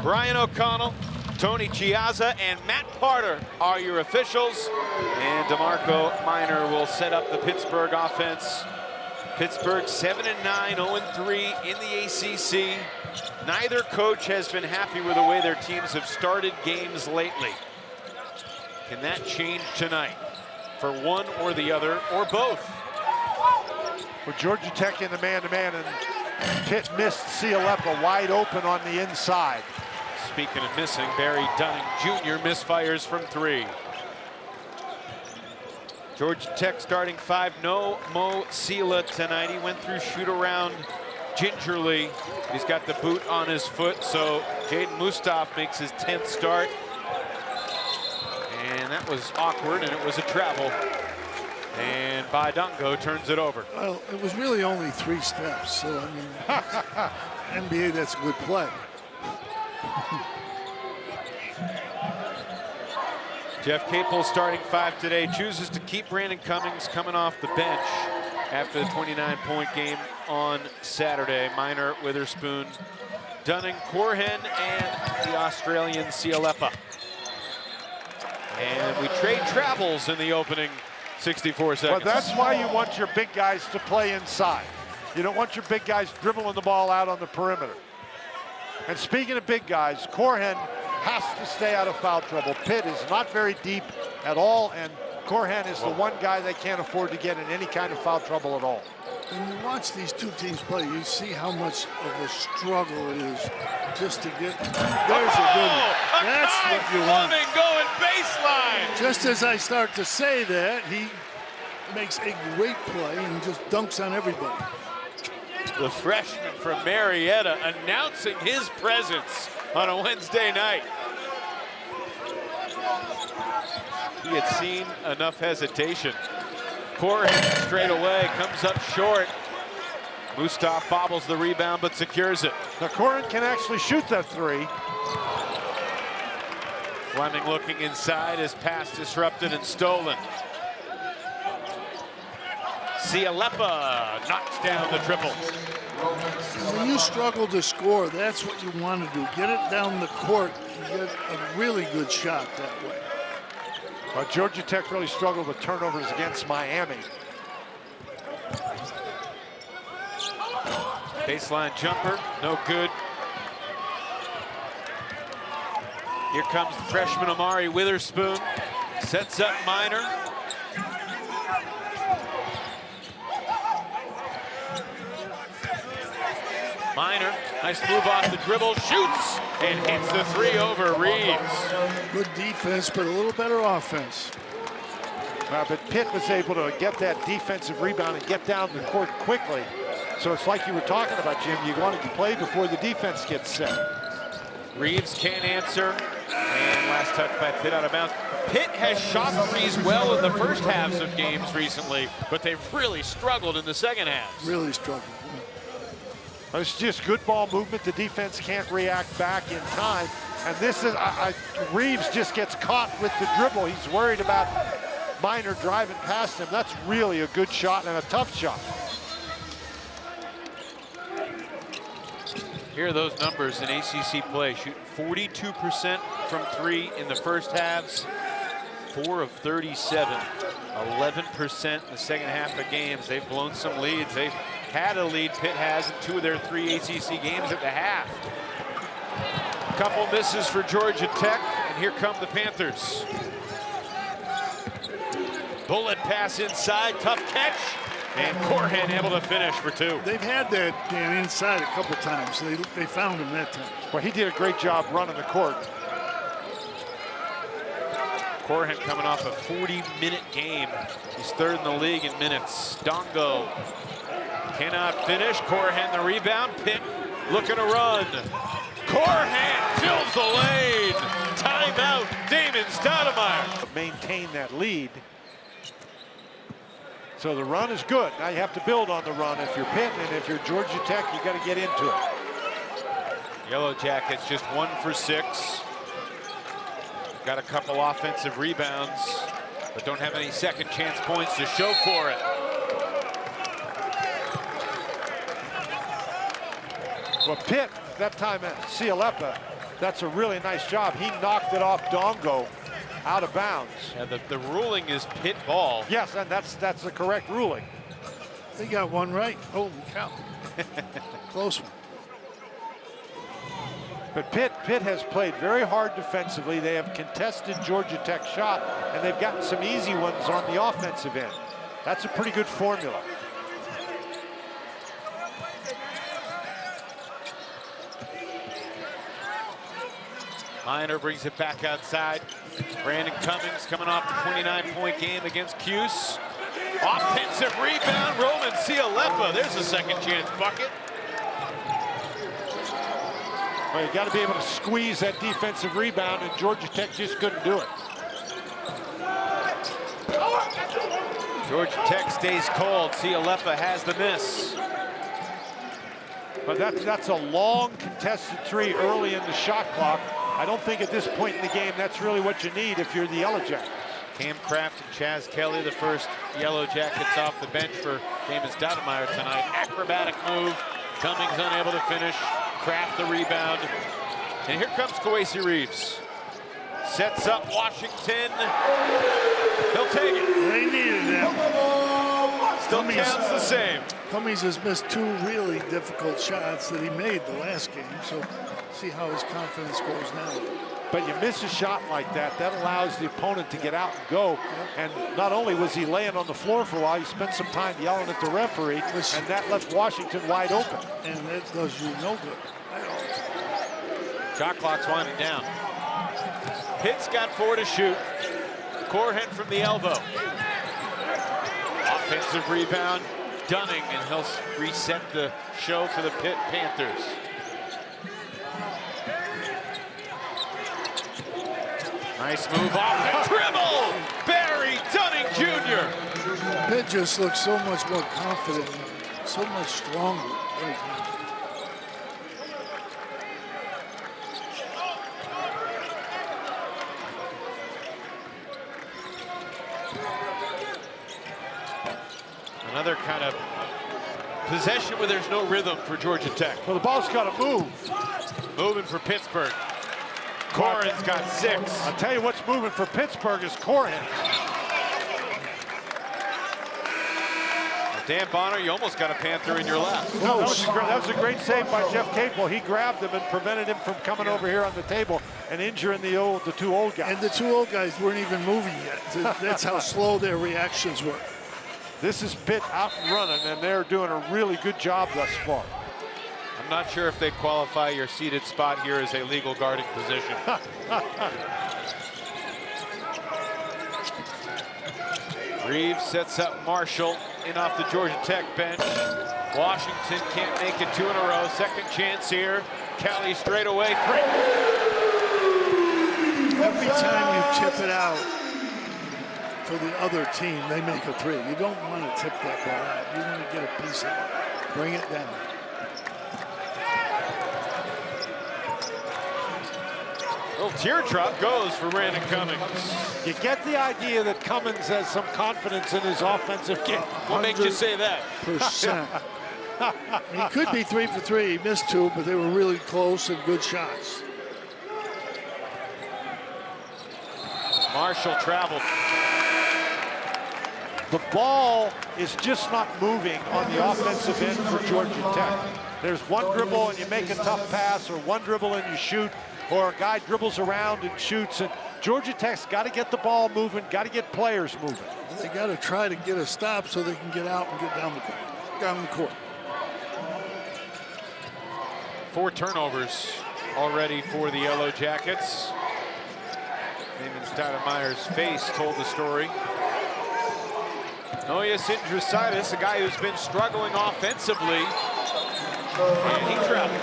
Brian O'Connell, Tony Chiazza, and Matt Parter are your officials. And DeMarco Minor will set up the Pittsburgh offense. Pittsburgh 7-9, 0-3 in the ACC. Neither coach has been happy with the way their teams have started games lately. Can that change tonight for one or the other, or both? With Georgia Tech in the man-to-man, and Pitt missed Siulepa wide open on the inside. Speaking of missing, Barry Dunning Jr. misfires from 3. Georgia Tech starting 5, no Mo Sila tonight. He went through shoot-around gingerly. He's got the boot on his foot, so Jaden Mustaf makes his 10th start. And that was awkward, and it was a travel. And Baidongo turns it over. Well, it was really only 3 steps, so I mean, NBA, that's a good play. Jeff Capel starting 5 today, chooses to keep Brandin Cummings coming off the bench after the 29-point game on Saturday. Minor, Witherspoon, Dunning, Corhen, and the Australian Siulepa. And we trade travels in the opening 64 seconds. Well, that's why you want your big guys to play inside. You don't want your big guys dribbling the ball out on the perimeter. And speaking of big guys, Corhen has to stay out of foul trouble. Pitt is not very deep at all, and Corhen is the one guy they can't afford to get in any kind of foul trouble at all. When you watch these two teams play, you see how much of a struggle it is just to get. There's a good one. That's what you want. Going baseline. Just as I start to say that, he makes a great play and just dunks on everybody. The freshman from Marietta announcing his presence on a Wednesday night. He had seen enough hesitation. Corhen straight away comes up short. Mustaf bobbles the rebound but secures it. Now Corhen can actually shoot that 3. Fleming looking inside, his pass disrupted and stolen. Siulepa knocks down the triple. When you struggle to score, that's what you want to do. Get it down the court and get a really good shot that way. Well, Georgia Tech really struggled with turnovers against Miami. Baseline jumper, no good. Here comes the freshman Amari Witherspoon. Sets up Minor. Minor, nice move off the dribble, shoots, and hits the 3 over Reeves. Good defense, but a little better offense. But Pitt was able to get that defensive rebound and get down the court quickly. So it's like you were talking about, Jim, you wanted to play before the defense gets set. Reeves can't answer, and last touch by Pitt out of bounds. Pitt has shot threes well in the first halves of games recently, but they've really struggled in the second halves. Really struggled. It's just good ball movement. The defense can't react back in time. And this is, Reeves just gets caught with the dribble. He's worried about Minor driving past him. That's really a good shot and a tough shot. Here are those numbers in ACC play. Shooting 42% from 3 in the first halves, 4 of 37, 11% in the second half of games. They've blown some leads. They've had a lead, Pitt has, in 2 of their 3 ACC games at the half. Couple misses for Georgia Tech, and here come the Panthers. Bullet pass inside, tough catch, and Corhen able to finish for 2. They've had that Dan inside a couple times. They found him that time. Well, he did a great job running the court. Corhen coming off a 40-minute game. He's 3rd in the league in minutes. Dongo cannot finish. Corhen the rebound. Pitt looking to run. Corhen fills the lane. Timeout, Damon Stoudemire. Maintain that lead. So the run is good. Now you have to build on the run if you're Pitt, and if you're Georgia Tech, you got to get into it. Yellow Jackets just 1 for 6. Got a couple offensive rebounds, but don't have any second chance points to show for it. Well, Pitt, that time at Siulepa, that's a really nice job. He knocked it off Dongo out of bounds. And the ruling is Pitt ball. Yes, and that's the correct ruling. They got one right. Holy cow. Close one. But Pitt has played very hard defensively. They have contested Georgia Tech's shot, and they've gotten some easy ones on the offensive end. That's a pretty good formula. Minor brings it back outside. Brandin Cummings coming off the 29-point game against Cuse. Offensive rebound, Roman Siulepa. There's a second chance bucket. Well, you got to be able to squeeze that defensive rebound, and Georgia Tech just couldn't do it. Georgia Tech stays cold. Siulepa has the miss. But that's a long contested three early in the shot clock. I don't think at this point in the game that's really what you need if you're the Yellow Jackets. Cam Kraft and Chaz Kelly, the first Yellow Jackets off the bench for Damon Stoudemire tonight. Acrobatic move. Cummings unable to finish. Kraft the rebound. And here comes Kwesi Reeves. Sets up Washington. He'll take it. They needed that. Still counts the same. Cummings has missed two really difficult shots that he made the last game, so see how his confidence goes now. But you miss a shot like that, that allows the opponent to get out and go. And not only was he laying on the floor for a while, he spent some time yelling at the referee, and that left Washington wide open. And that does you no good at all. Shot clock's winding down. Pitt's got 4 to shoot. Corhen from the elbow. Offensive rebound, Dunning, and he'll reset the show for the Pitt Panthers. Nice move off the dribble! Barry Dunning Jr. Pitt just looks so much more confident, so much stronger right now. Another kind of possession where there's no rhythm for Georgia Tech. Well, the ball's got to move. Moving for Pittsburgh. Corhen's got 6. I'll tell you what's moving for Pittsburgh is Corhen. Dan Bonner, you almost got a Panther in your lap. No, that was a great save by Jeff Capel. He grabbed him and prevented him from coming over here on the table and injuring the two old guys. And the two old guys weren't even moving yet. That's how slow their reactions were. This is Pitt out and running, and they're doing a really good job thus far. I'm not sure if they qualify your seated spot here as a legal guarding position. Reeves sets up Marshall in off the Georgia Tech bench. Washington can't make it 2 in a row. Second chance here. Kelly straight away. Every time you tip it out for the other team, they make a 3. You don't want to tip that ball out. You want to get a piece of it. Bring it down. Little teardrop goes for Brandin Cummings. You get the idea that Cummings has some confidence in his offensive game. What makes you say that? He could be 3 for 3. He missed 2, but they were really close and good shots. Marshall traveled. The ball is just not moving on the offensive end for Georgia Tech. There's one dribble and you make a tough pass, or one dribble and you shoot, or a guy dribbles around and shoots. And Georgia Tech's got to get the ball moving, got to get players moving. They got to try to get a stop so they can get out and get down the court. 4 turnovers already for the Yellow Jackets. Damon Stoudemire's face told the story. Nojus Indrusaitis, a guy who's been struggling offensively, and he traveled.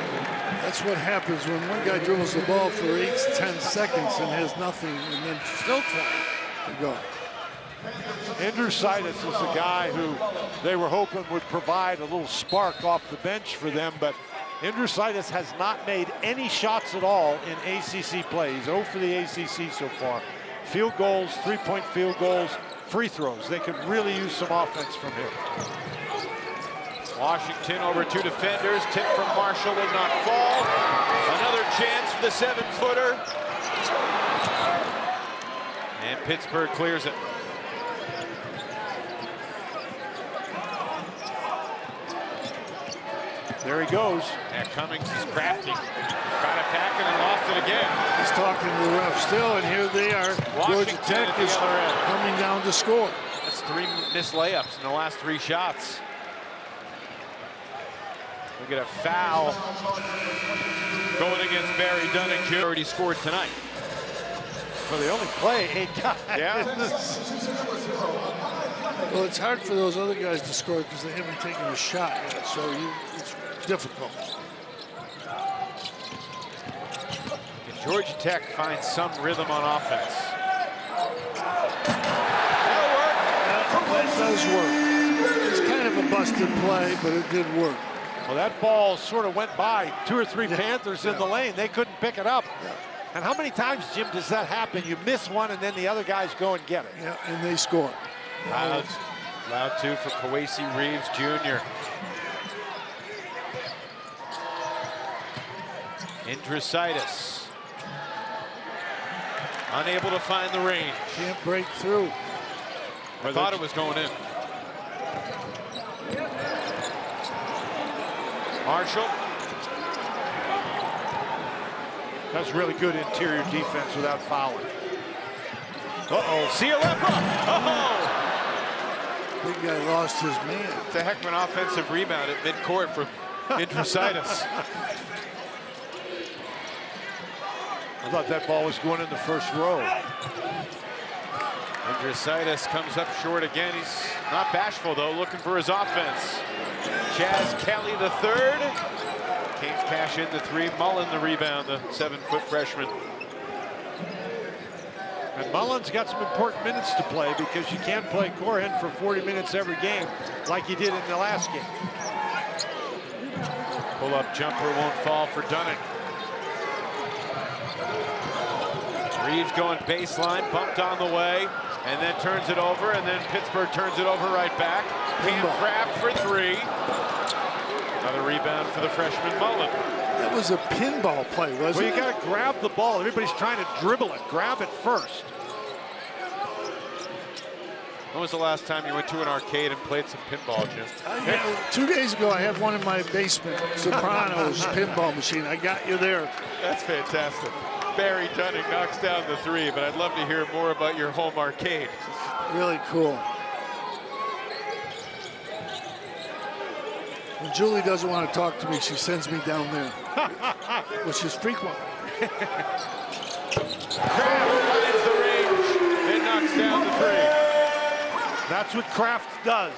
That's what happens when one guy dribbles the ball for 8 to 10 seconds and has nothing, and then still trying to go. Indrusaitis is a guy who they were hoping would provide a little spark off the bench for them, but Indrusaitis has not made any shots at all in ACC play. He's 0 for the ACC so far. Field goals, 3-point field goals, free throws. They could really use some offense from him. Washington over 2 defenders. Tip from Marshall will not fall. Another chance the 7-footer. And Pittsburgh clears it. There he goes. And Cummings is crafty. Got it back and then lost it again. He's talking to the ref still, and here they are. Georgia Tech at the is other end. coming down to score. That's 3 missed layups in the last 3 shots. We get a foul going against Barry Dunning. Already scored tonight. Well, they only play 8 guys. Yeah. Well, it's hard for those other guys to score because they haven't taken a shot yet, so it's difficult. If Georgia Tech finds some rhythm on offense. That does work. It's kind of a busted play, but it did work. Well, that ball sort of went by 2 or 3 Panthers in the lane. They couldn't pick it up. And how many times, Jim, does that happen? You miss one, and then the other guys go and get it. Yeah, and they score. Loud 2 for Kawasi Reeves Jr. Indrusaitis. Unable to find the range. Can't break through. I thought it was going in. Marshall. That's really good interior defense without fouling. Uh-oh, Siulepa. Oh! Big guy lost his man. It's a heck of an offensive rebound at midcourt for Indrusaitis. I thought that ball was going in the first row. Indrusaitis comes up short again. He's not bashful, though, looking for his offense. Chaz Kelly III. Can't cash in the 3. Mullen the rebound, the 7-foot freshman. And Mullen's got some important minutes to play because you can't play Corhen for 40 minutes every game like you did in the last game. Pull-up jumper won't fall for Dunning. Reeves going baseline, bumped on the way, and then turns it over, and then Pittsburgh turns it over right back. Cam Kraft for 3. Another rebound for the freshman Mullen. That was a pinball play, wasn't it? Well, you got to grab the ball. Everybody's trying to dribble it. Grab it first. When was the last time you went to an arcade and played some pinball, Jim? 2 days ago, I have one in my basement, Sopranos pinball machine. I got you there. That's fantastic. Barry Dunning knocks down the 3, but I'd love to hear more about your home arcade. Really cool. When Julie doesn't want to talk to me, she sends me down there, which is frequent. Kraft finds the range and knocks down the 3. That's what Kraft does.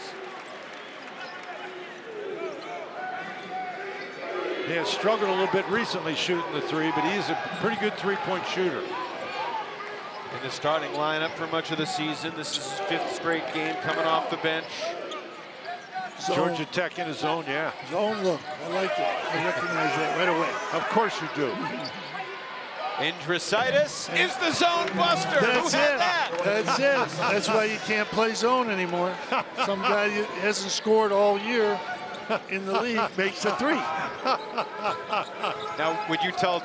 He has struggled a little bit recently shooting the 3, but he's a pretty good 3-point shooter. In the starting lineup for much of the season. This is his 5th straight game coming off the bench. Zone. Georgia Tech in his zone, yeah. Zone look, I like it. I recognize that right away. Of course you do. Indrusaitis is the zone buster. That's Who had it. that? That's it. That's why you can't play zone anymore. Some guy who hasn't scored all year in the league makes a 3. Now, would you tell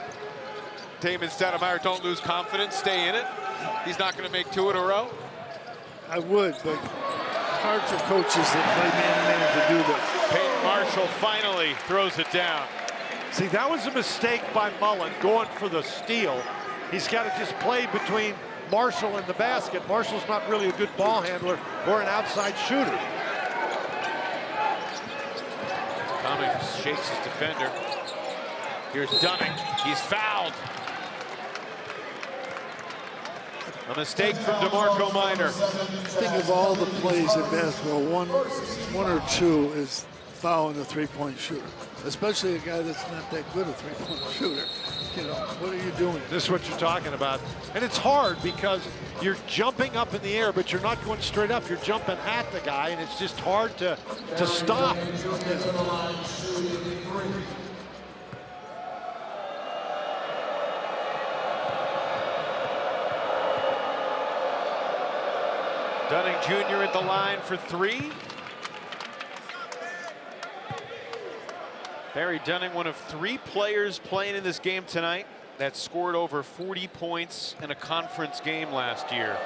Damon Stoudemire, don't lose confidence, stay in it? He's not going to make 2 in a row? I would, but hard for coaches that play man-to-man to do that. Peyton Marshall finally throws it down. See, that was a mistake by Mullen going for the steal. He's got to just play between Marshall and the basket. Marshall's not really a good ball handler or an outside shooter. Cummings shakes his defender. Here's Dunning. He's fouled. A mistake from DeMarco Minor. Think of all the plays in basketball. One or two is fouling the 3-point shooter, especially a guy that's not that good a 3-point shooter. You know, what are you doing? This is what you're talking about. And it's hard because you're jumping up in the air, but you're not going straight up. You're jumping at the guy, and it's just hard to stop. Dunning Jr. at the line for 3. Barry Dunning, one of 3 players playing in this game tonight that scored over 40 points in a conference game last year.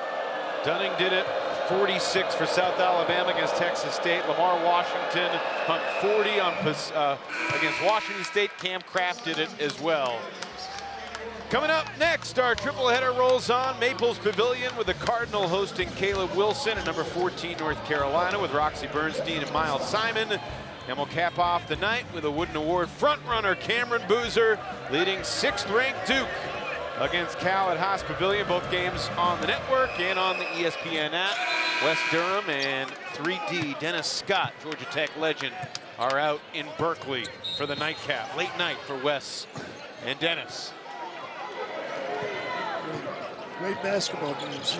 Dunning did it, 46 for South Alabama against Texas State. Lamar Washington hung 40 on against Washington State. Cam Kraft did it as well. Coming up next, our triple header rolls on. Maples Pavilion with the Cardinal hosting Caleb Wilson at number 14 North Carolina with Roxy Bernstein and Miles Simon. And we'll cap off the night with a Wooden Award frontrunner Cameron Boozer leading 6th-ranked Duke against Cal at Haas Pavilion. Both games on the network and on the ESPN app. Wes Durham and 3D Dennis Scott, Georgia Tech legend, are out in Berkeley for the nightcap. Late night for Wes and Dennis. Great basketball games.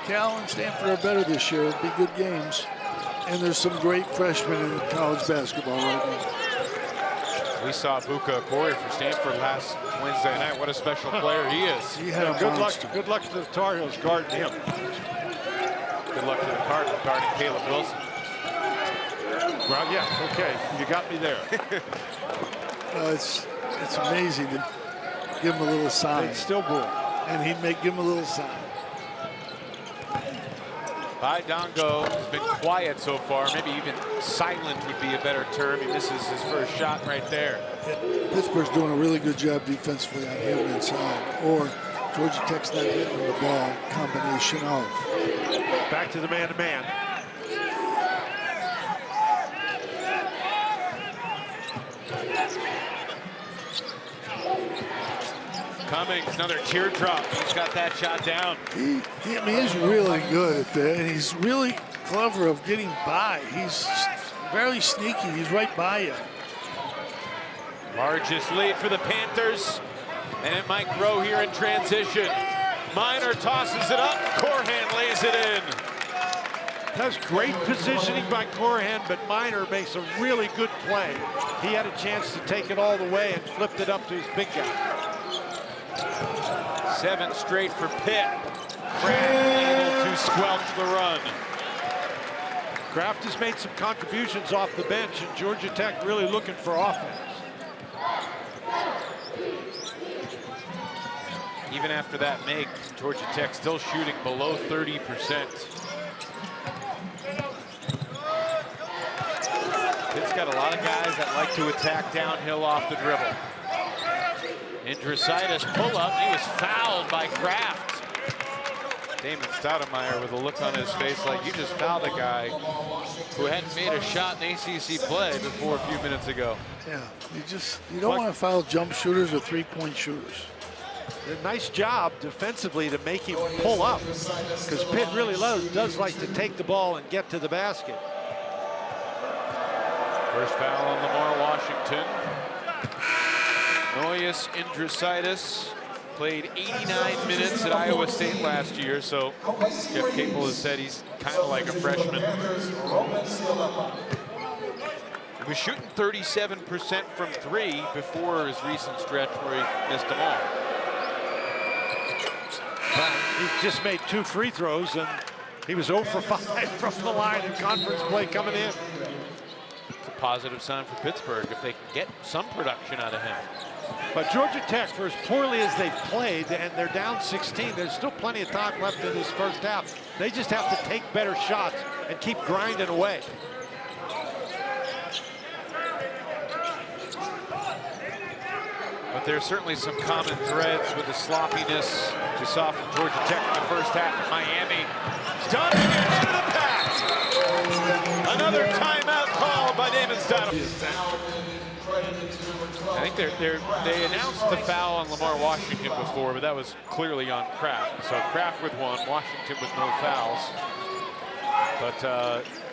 Cal and Stanford are better this year. It'll be good games. And there's some great freshmen in college basketball right now. We saw Buka Corey for Stanford last Wednesday night. What a special player he is. He had good luck to the Tar Heels guarding him. Good luck to the Cardinals guarding Caleb Wilson. Well, yeah, okay, you got me there. It's amazing to give him a little sign. He's still bull. And he'd give him a little sign. Dongo has been quiet so far. Maybe even silent would be a better term. He misses his first shot right there. Pittsburgh's doing a really good job defensively on him inside. Or Georgia Tech's not getting the ball. Combination of. Back to the man-to-man. Cummings, another teardrop. He's got that shot down. I mean, he's really good at that, and he's really clever of getting by. He's very sneaky. He's right by you. Largest lead for the Panthers, and it might grow here in transition. Minor tosses it up. Corhen lays it in. That's great positioning by Corhen, but Minor makes a really good play. He had a chance to take it all the way and flipped it up to his big guy. 7th straight for Pitt. Kraft able to squelch the run. Kraft has made some contributions off the bench, and Georgia Tech really looking for offense. Even after that make, Georgia Tech still shooting below 30%. Pitt's got a lot of guys that like to attack downhill off the dribble. Indrusaitis pull up. He was fouled by Kraft. Damon Stoudemire with a look on his face like you just fouled a guy who hadn't made a shot in ACC play before a few minutes ago. Yeah, you don't want to foul jump shooters or three-point shooters. A nice job defensively to make him pull up, because Pitt really does like to take the ball and get to the basket. First foul on Lamar Washington. Nojus Indrusaitis played 89 minutes at Iowa State last year, so Jeff Capel has said he's kind of like a freshman. He was shooting 37% from 3 before his recent stretch where he missed them all. But he just made 2 free throws, and he was 0 for 5 from the line in conference play coming in. It's a positive sign for Pittsburgh if they can get some production out of him. But Georgia Tech, for as poorly as they've played, and they're down 16, there's still plenty of time left in this first half. They just have to take better shots and keep grinding away. But there's certainly some common threads with the sloppiness we saw from Georgia Tech in the first half of Miami. Dunning into the pass. Another timeout called by Damon Stoudemire. I think they announced the foul on Lamar Washington before, but that was clearly on Kraft. So Kraft with 1, Washington with no fouls. But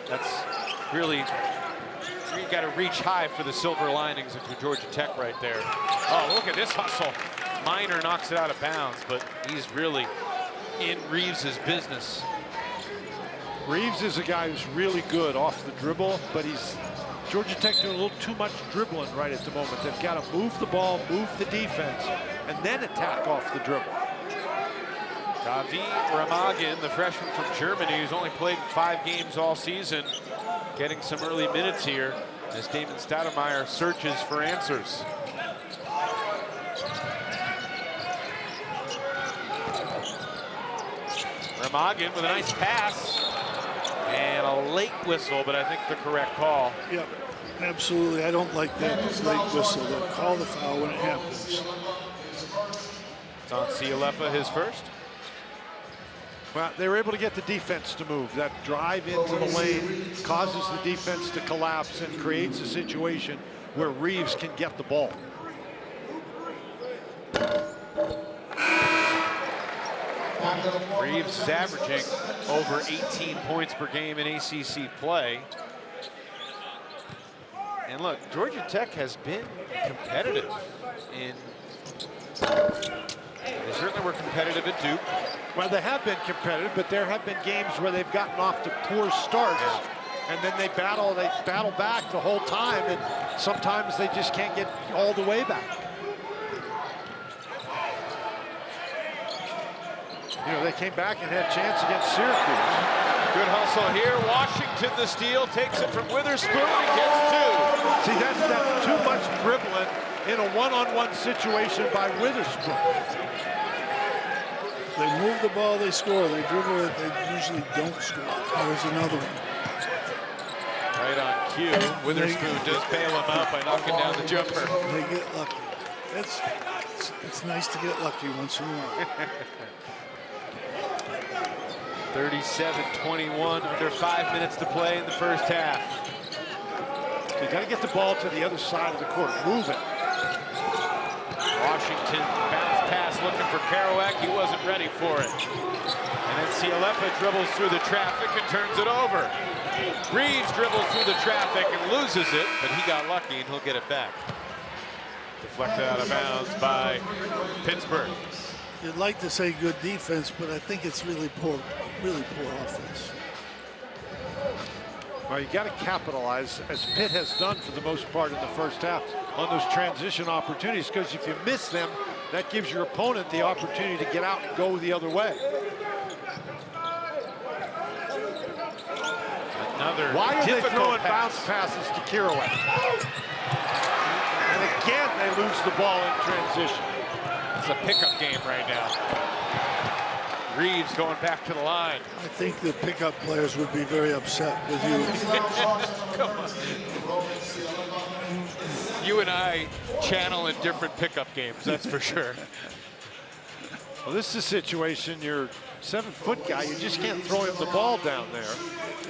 that's really, you got to reach high for the silver linings for Georgia Tech right there. Oh, look at this hustle. Minor knocks it out of bounds, but he's really in Reeves' business. Reeves is a guy who's really good off the dribble, but Georgia Tech doing a little too much dribbling right at the moment. They've got to move the ball, move the defense, and then attack off the dribble. Davi Ramagin, the freshman from Germany, who's only played 5 games all season, getting some early minutes here as Damon Stoudemire searches for answers. Remagen with a nice pass. And a late whistle, but I think the correct call. Yep, absolutely. I don't like that late whistle. They'll call the foul when it happens. It's on Siulepa, his first. Well, they were able to get the defense to move. That drive into the lane causes the defense to collapse and creates a situation where Reeves can get the ball. Reeves is averaging over 18 points per game in ACC play. And look, Georgia Tech has been competitive in. They certainly were competitive at Duke. Well, they have been competitive, but there have been games where they've gotten off to poor starts, and then they battle back the whole time, and sometimes they just can't get all the way back. You know, they came back and had a chance against Syracuse. Good hustle here. Washington the steal, takes it from Witherspoon and gets two. See, that's too much dribbling in a one-on-one situation by Witherspoon. They move the ball, they score. They dribble it, they usually don't score. There's another one. Right on cue. Witherspoon does bail him out by knocking down the jumper. They get lucky. It's nice to get lucky once in a while. 37-21, under 5 minutes to play in the first half. So you got to get the ball to the other side of the court. Move it. Washington bounce pass looking for Kerouac. He wasn't ready for it. And then Siulepa dribbles through the traffic and turns it over. Reeves dribbles through the traffic and loses it, but he got lucky and he'll get it back. Deflected out of bounds by Pittsburgh. You'd like to say good defense, but I think it's really poor offense. Well, you got to capitalize, as Pitt has done for the most part in the first half, on those transition opportunities, because if you miss them, that gives your opponent the opportunity to get out and go the other way. Another Why are they throwing pass. bounce passes to Kerouac? And again, they lose the ball in transition. It's a pickup game right now. Reeves going back to the line. I think the pickup players would be very upset with you. Come on. You and I channel in different pickup games, that's for sure. Well, this is a situation, you're a 7-foot guy, you just can't throw him the ball down there.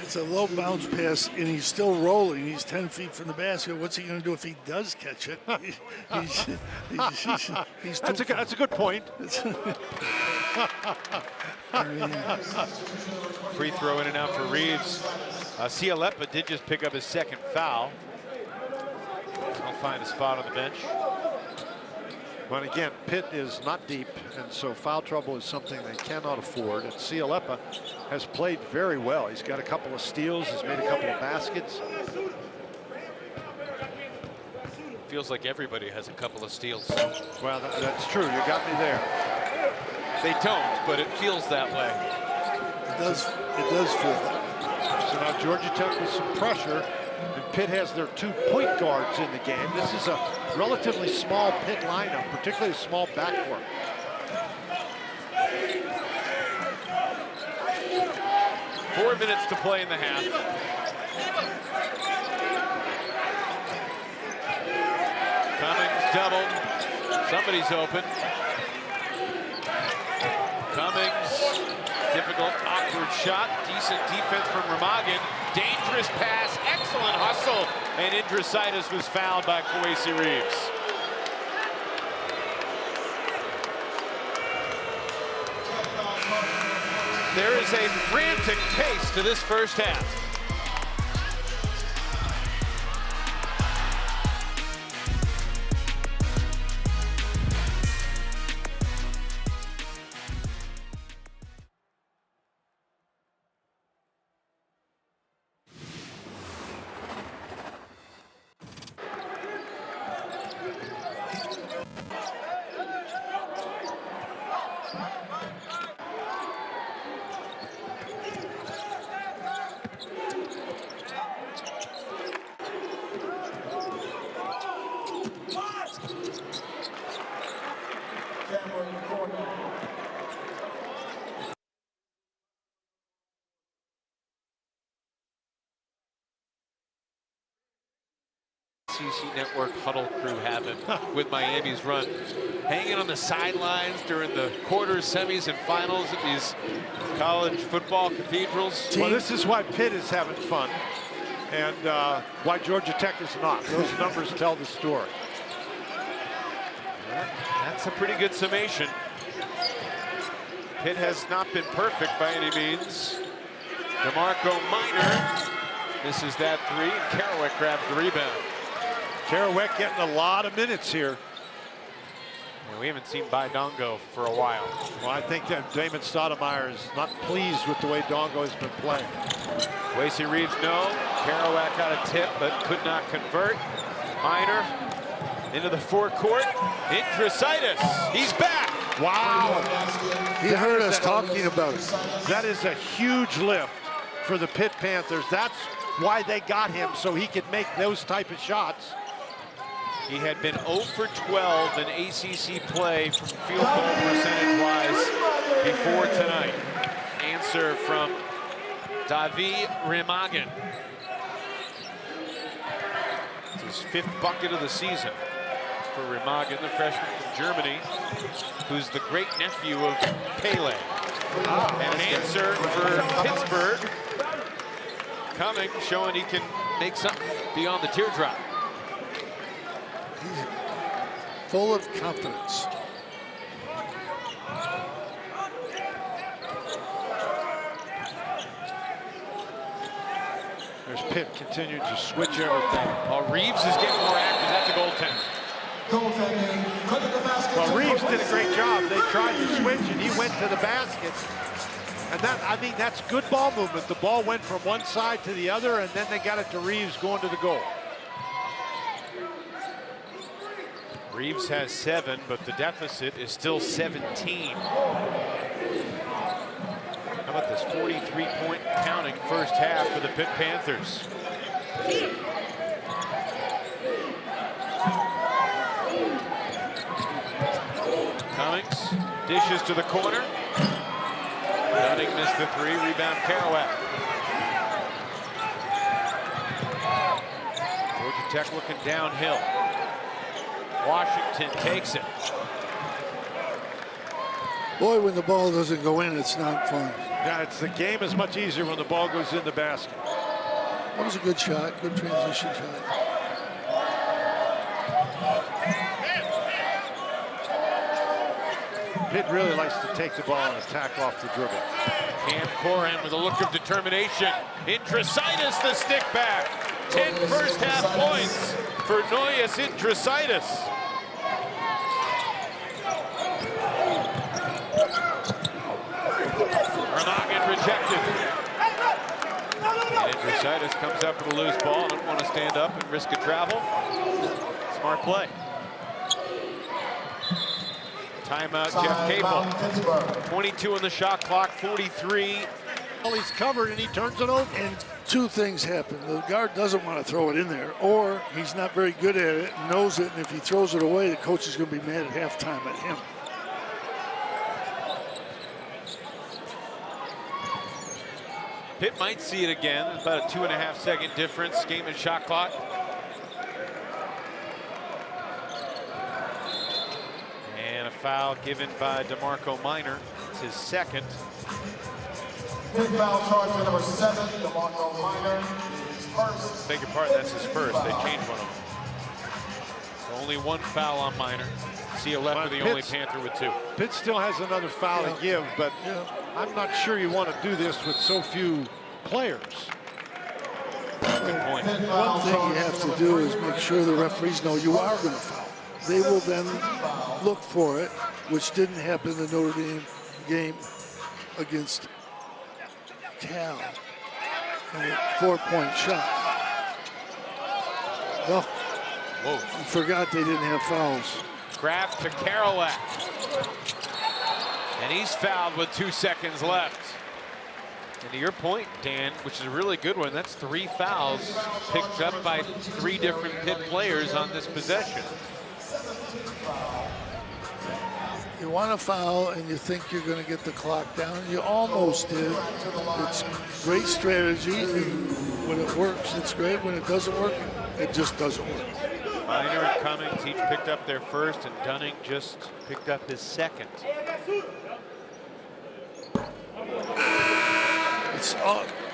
It's a low bounce pass, and he's still rolling. He's 10 feet from the basket. What's he going to do if he does catch it? He's That's a good point. Free throw in and out for Reeves. Siulepa did just pick up his second foul. He'll find a spot on the bench. But again, Pitt is not deep, and so foul trouble is something they cannot afford. And Siulepa has played very well. He's got a couple of steals, he's made a couple of baskets. Feels like everybody has a couple of steals. Well, that's true. You got me there. They don't, but it feels that way. It does feel that way. So now Georgia Tech with some pressure, and Pitt has their 2 point guards in the game. This is a relatively small Pitt lineup, particularly a small backcourt. Four minutes to play in the half. Cummings doubled. Somebody's open. Cummings, difficult, awkward shot. Decent defense from Remagen. Dangerous pass, excellent hustle. And Indrusaitis was fouled by Kwesi Reeves. There is a frantic pace to this first half. ACC Network huddle crew have him with Miami's run. Hanging on the sidelines during the quarters, semis, and finals at these college football cathedrals. Well, this is why Pitt is having fun, and why Georgia Tech is not. Those numbers tell the story. That's a pretty good summation. Pitt has not been perfect by any means. DeMarco Minor misses that three. Kerouac grabs the rebound. Kerouac getting a lot of minutes here. And we haven't seen Dongo for a while. Well, I think that Damon Stoudemire is not pleased with the way Dongo has been playing. Wasey Reeves, no. Kerouac got a tip, but could not convert. Minor into the forecourt. Indrusaitis, he's back. Wow. He heard us talking about it. That is a huge lift for the Pitt Panthers. That's why they got him, so he could make those type of shots. He had been 0 for 12 in ACC play from field goal percentage-wise before tonight. Answer from Davi Remagen. It's his 5th bucket of the season for Remagen, the freshman from Germany, who's the great nephew of Pele. And an answer for Pittsburgh. Cummings showing he can make something beyond the teardrop. He's full of confidence. There's Pitt continuing to switch everything. Oh, Reeves is getting more active. That's a goaltender. Well, Reeves did a great job. They tried to switch, and he went to the basket. And that, I mean, that's good ball movement. The ball went from one side to the other, and then they got it to Reeves going to the goal. Reeves has 7, but the deficit is still 17. How about this 43-point counting first half for the Pitt Panthers? Cummings dishes to the corner. Dunning missed the 3, rebound Kerouac. Georgia Tech looking downhill. Washington takes it. Boy, when the ball doesn't go in, it's not fun. Yeah, the game is much easier when the ball goes in the basket. That was a good shot, good transition shot. Pitt really likes to take the ball and attack off the dribble. Cam Corhen with a look of determination. Indrusaitis the stick back. 10 first half points for Nojus Indrusaitis. Remagen rejected. And Indrusaitis comes up with a loose ball. Doesn't want to stand up and risk a travel. Smart play. Timeout, Jeff Capel. 22 on the shot clock, 43. Well, he's covered and he turns it over. And two things happen. The guard doesn't want to throw it in there, or he's not very good at it and knows it, and if he throws it away, the coach is going to be mad at halftime at him. Pitt might see it again. About a 2.5-second difference, game and shot clock. And a foul given by DeMarco Minor. It's his 2nd. Big foul charge to number 7, DeMarco Minor. First. Beg your pardon, that's his first. They changed one of them. So only 1 foul on Minor. Siulepa, the only Panther with 2. Pitt still has another foul to give, but I'm not sure you want to do this with so few players. Good point. One thing you have to do is make sure the referees know you are going to foul. They will then look for it, which didn't happen in the Notre Dame game against Cal. And a 4-point shot. No, Whoa. I forgot they didn't have fouls. Kraft to Kerouac. And he's fouled with 2 seconds left. And to your point, Dan, which is a really good one, that's 3 fouls picked up by 3 different Pitt players on this possession. You want to foul and you think you're going to get the clock down. You almost did. It's great strategy. And when it works, it's great. When it doesn't work, It just doesn't work. Minor and Cummings each picked up their first, and Dunning just picked up his second. It's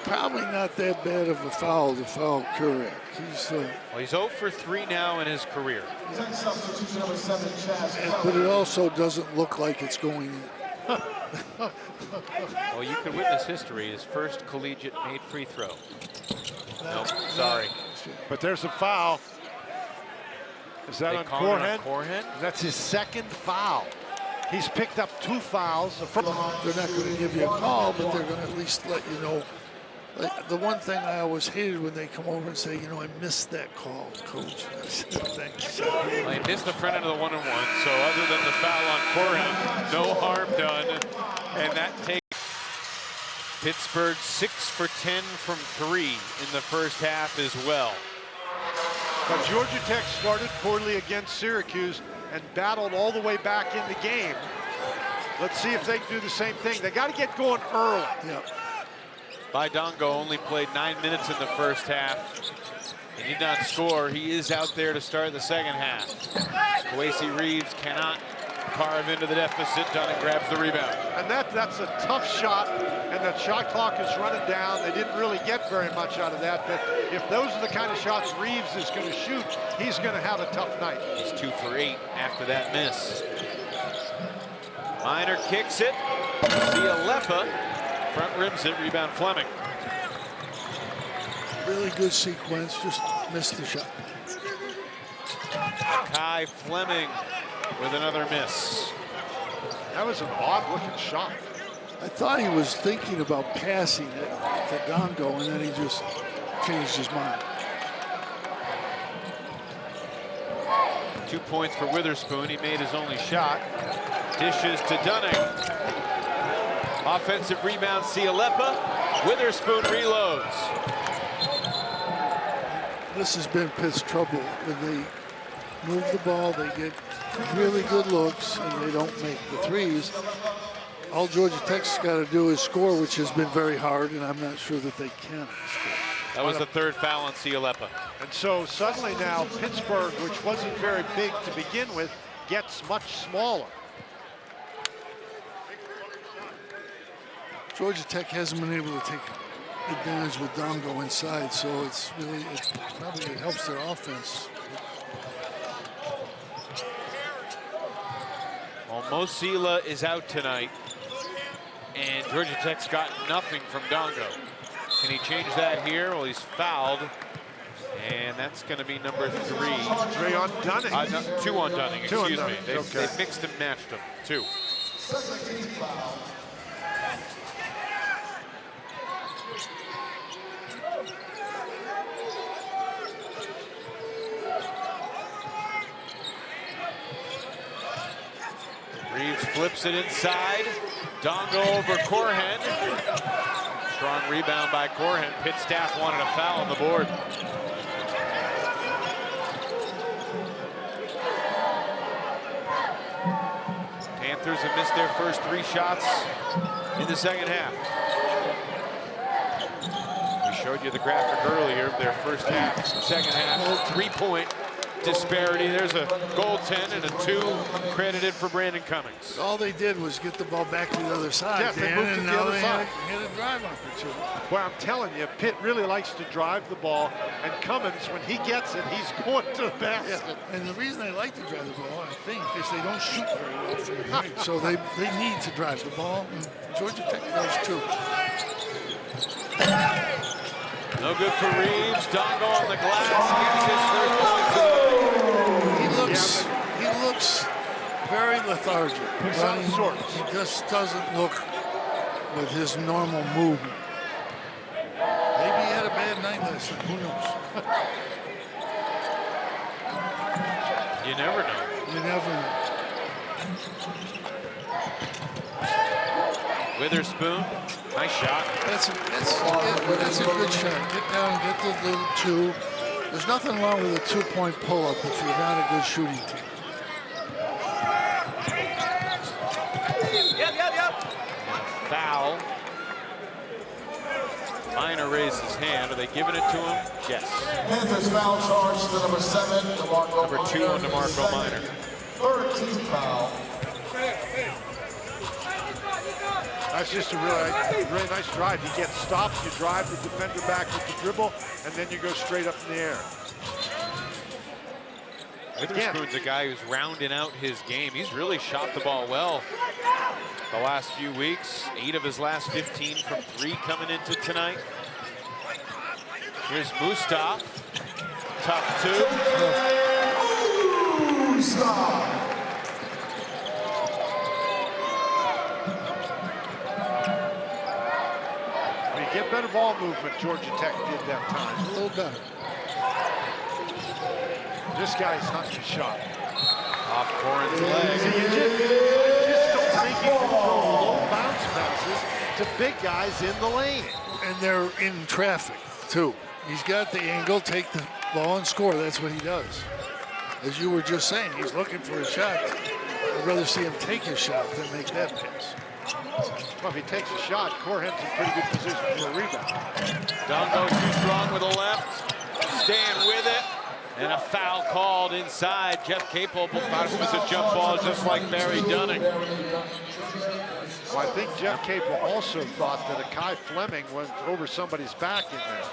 probably not that bad of a foul to foul Corhen. Well, he's 0 for 3 now in his career. Substitution number 7, Chaz. But it also doesn't look like it's going in. Well, you could witness history. His first collegiate made free throw. Nope, sorry. But there's a foul. Is that on Corhen? That's his second foul. He's picked up 2 fouls. They're not going to give you a call, but they're going to at least let you know. Like, the one thing I always hated when they come over and say, you know, I missed that call, coach. Thanks. Well, he missed the front end of the 1-on-1, so other than the foul on Corhen, no harm done. And that takes Pittsburgh 6 for 10 from 3 in the first half as well. But Georgia Tech started poorly against Syracuse and battled all the way back in the game. Let's see if they can do the same thing. They got to get going early. Yep. Baidongo only played 9 minutes in the first half. He did not score. He is out there to start the second half. Kwesi Reeves cannot carve into the deficit. Dunning grabs the rebound. And that's a tough shot, and that shot clock is running down. They didn't really get very much out of that, but if those are the kind of shots Reeves is going to shoot, he's going to have a tough night. He's 2 for 8 after that miss. Minor kicks it. Siulepa front rims it. Rebound Fleming. Really good sequence, just missed the shot. Kai Fleming with another miss. That was an odd-looking shot. I thought he was thinking about passing it to Dongo, and then he just changed his mind. 2 points for Witherspoon. He made his only shot. Dishes to Dunning. Offensive rebound, Siulepa. Witherspoon reloads. This has been Pitt's trouble. When they move the ball, they get really good looks, and they don't make the threes. All Georgia Tech's got to do is score, which has been very hard, and I'm not sure that they can score. That was the third foul on Siulepa. And so suddenly now Pittsburgh, which wasn't very big to begin with, gets much smaller. Georgia Tech hasn't been able to take advantage with Dongo inside, so it's really, it probably helps their offense. Well, Mo Sila is out tonight, and Georgia Tech's got nothing from Dongo. Can he change that here? Well, he's fouled, and that's going to be number 3. 3 on Dunning. No, 2 on Dunning, Two on excuse me. Dunning, They've mixed and matched them, 2. Reeves flips it inside. Dongo over Corhen. Strong rebound by Corhen. Pitt staff wanted a foul on the board. Panthers have missed their first 3 shots in the second half. We showed you the graphic earlier of their first half, second half, 3-point disparity. There's a goaltend and a 2 credited for Brandin Cummings. All they did was get the ball back to the other side. Yes, they moved to the other side. Hit a drive opportunity. Well, I'm telling you, Pitt really likes to drive the ball, and Cummings, when he gets it, he's going to the basket. Yeah. And the reason they like to drive the ball, I think, is they don't shoot very well from the break. So they need to drive the ball, and Georgia Tech does too. No good for Reeves. Dongo on the glass gets his first points of the He looks very lethargic. He's out of sorts. He just doesn't look with his normal movement. Maybe he had a bad night last night. Who knows? You never know. You never know. Witherspoon, nice shot. That's a good shot. Get down, get the little 2. There's nothing wrong with a 2-point pull-up if you're not a good shooting team. Foul. Minor raise his hand. Are they giving it to him? Yes. Panthers foul charge to number 7, DeMarco Number 2 on DeMarco Minor. 13th foul. That's just a really nice drive. You get stops, you drive the defender back with the dribble, and then you go straight up in the air. Witherspoon's a guy who's rounding out his game. He's really shot the ball well the last few weeks. 8 of his last 15 from 3 coming into tonight. Here's Mustaf. Tough 2. Get better ball movement, Georgia Tech did that time. A little better. This guy's hunting a shot. Off Corhen's leg. Just don't think you can throw low bounce passes to big guys in the lane. And they're in traffic, too. He's got the angle, take the ball and score. That's what he does. As you were just saying, he's looking for a shot. I'd rather see him take his shot than make that pass. Well, if he takes a shot, Corhen's in pretty good position for a rebound. Dongo too strong with a left. Staying with it. And a foul called inside. Jeff Capel thought it was a jump ball just like Barry Dunning. Well, I think Jeff Capel also thought that a Kai Fleming went over somebody's back in there.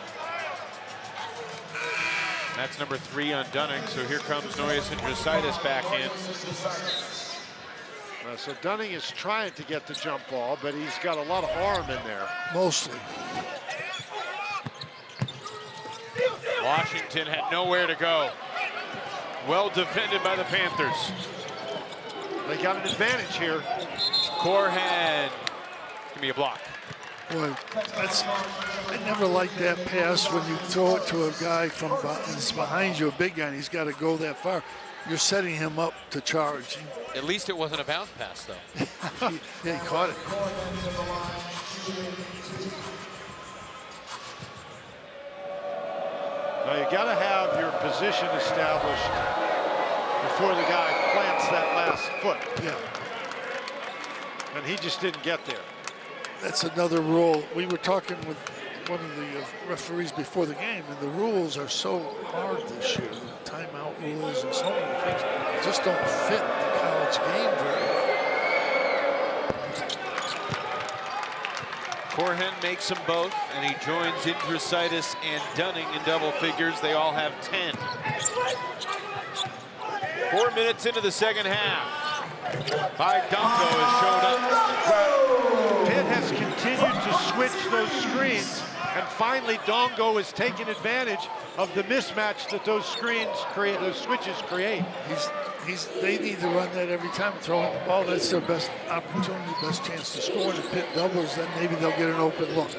That's number 3 on Dunning. So here comes Nojus Indrusaitis back in. So Dunning is trying to get the jump ball, but he's got a lot of arm in there. Mostly. Washington had nowhere to go. Well defended by the Panthers. They got an advantage here. Corhen. Give me a block. Boy, I never liked that pass when you throw it to a guy from behind you, a big guy, and he's got to go that far. You're setting him up to charge. At least it wasn't a bounce pass, though. Yeah, he caught it. Now you got to have your position established before the guy plants that last foot. Yeah. And he just didn't get there. That's another rule. We were talking with one of the referees before the game, and the rules are so hard this year. The timeout rules and so many things just don't fit the college game very well. Corhen makes them both, and he joins Indrusaitis and Dunning in double figures. They all have 10. 4 minutes into the second half. Dongo has shown up. Pitt has continued to switch those screens, and finally Dongo has taken advantage of the mismatch that those screens create, those switches create. They need to run that every time, throwing the ball. That's their best opportunity, best chance to score. And if Pitt doubles, then maybe they'll get an open look.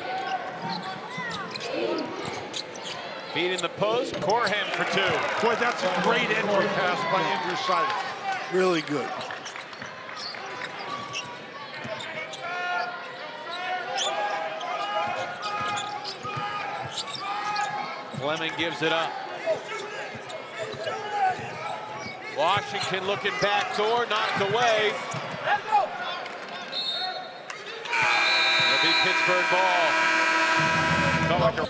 Feed in the post, Corhen for 2. Boy, that's a great entry pass by Indrusaitis. Really good. Fleming gives it up. Washington looking back door, knocked away. It'll be Pittsburgh ball. Felt like a...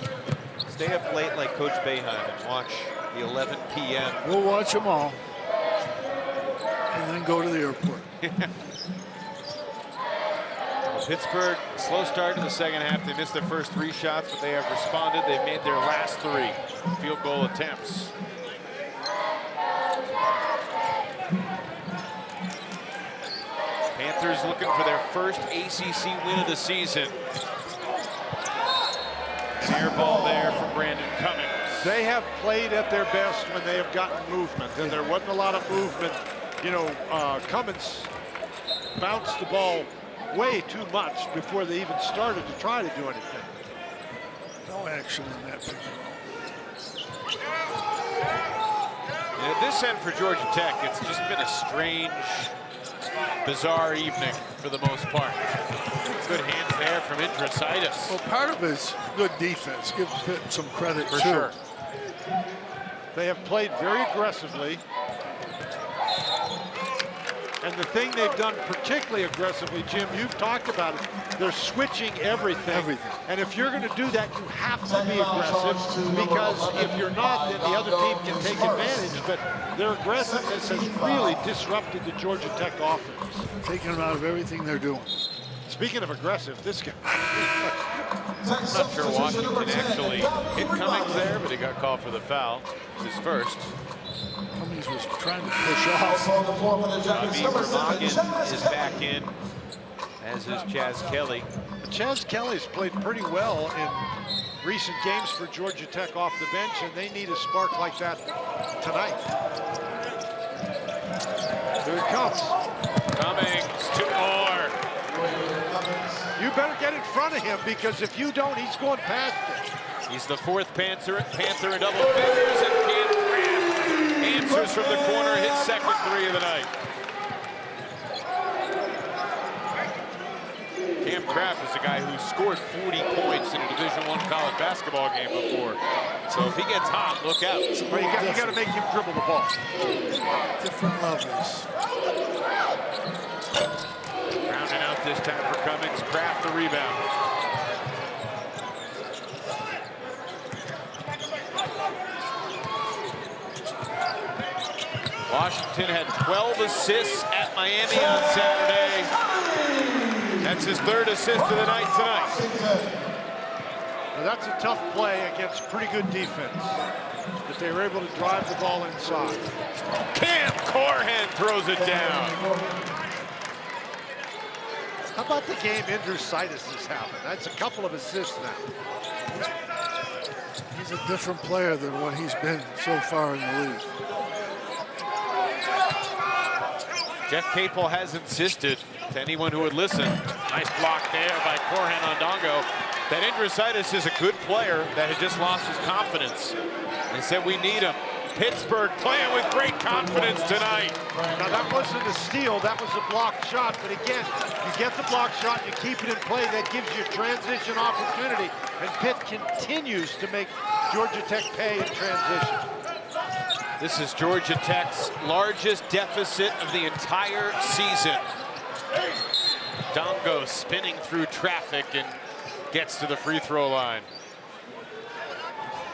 Stay up late like Coach Boeheim and watch the 11 p.m. We'll watch them all. And then go to the airport. Well, Pittsburgh, slow start to the second half. They missed their first 3 shots, but they have responded. They've made their last 3 field goal attempts. Panthers looking for their first ACC win of the season. Air ball there from Brandin Cummings. They have played at their best when they have gotten movement, and there wasn't a lot of movement. You know, Cummings bounced the ball way too much before they even started to try to do anything. No action in that pick and roll. At this end for Georgia Tech, it's just been a strange, bizarre evening for the most part. Good hands there from Indrusaitis. Well, part of it's good defense. Give Pitt some credit For too. sure. They have played very aggressively. And the thing they've done particularly aggressively, Jim, you've talked about it, they're switching everything. And if you're going to do that, you have to be aggressive, because if you're not, then the other team can take advantage. But their aggressiveness has really disrupted the Georgia Tech offense. Taking them out of everything they're doing. Speaking of aggressive, this guy. I'm not sure Washington actually hit Cummings there, but he got called for the foul. His first. Cummings was trying to push off. Bobby Vermagen is back in, as is Chaz Kelly. Chaz Kelly's played pretty well in recent games for Georgia Tech off the bench, and they need a spark like that tonight. Here it comes. Cummings, 2 more. You better get in front of him, because if you don't, he's going past it. He's the 4th Panther in double figures, and Cam Kraft answers from the corner, his second 3 of the night. Cam Kraft is a guy who scored 40 points in a Division I college basketball game before. So if he gets hot, look out. Well, you got to make him dribble the ball. Different levels. Rounding out this time for Cummings. Kraft the rebound. Washington had 12 assists at Miami on Saturday. That's his 3rd assist of the night tonight. Now that's a tough play against pretty good defense, that they were able to drive the ball inside. Cam Corhen throws it down. How about the game Indrusaitis has having? That's a couple of assists now. He's a different player than what he's been so far in the league. Jeff Capel has insisted to anyone who would listen. Nice block there by Corhen on Dongo. That Indrusaitis is a good player that had just lost his confidence. They said we need him. Pittsburgh playing with great confidence tonight. Now that wasn't a steal, that was a blocked shot. But again, you get the block shot, you keep it in play, that gives you transition opportunity. And Pitt continues to make Georgia Tech pay in transition. This is Georgia Tech's largest deficit of the entire season. Dongo spinning through traffic and gets to the free throw line.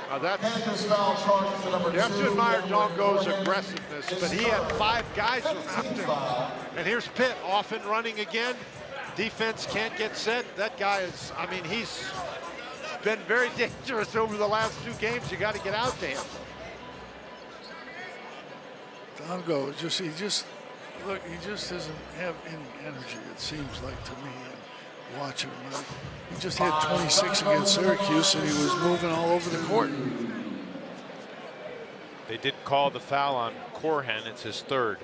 Now that's, you have to admire Dongo's aggressiveness, but he had 5 guys around him. And here's Pitt off and running again. Defense can't get set. That guy is, I mean, he's been very dangerous over the last 2 games. You got to get out to him. Dongo, he just doesn't have any energy, it seems like to me, watching him. He just had 26 against Syracuse, and he was moving all over the court. They did call the foul on Corhen. It's his 3rd.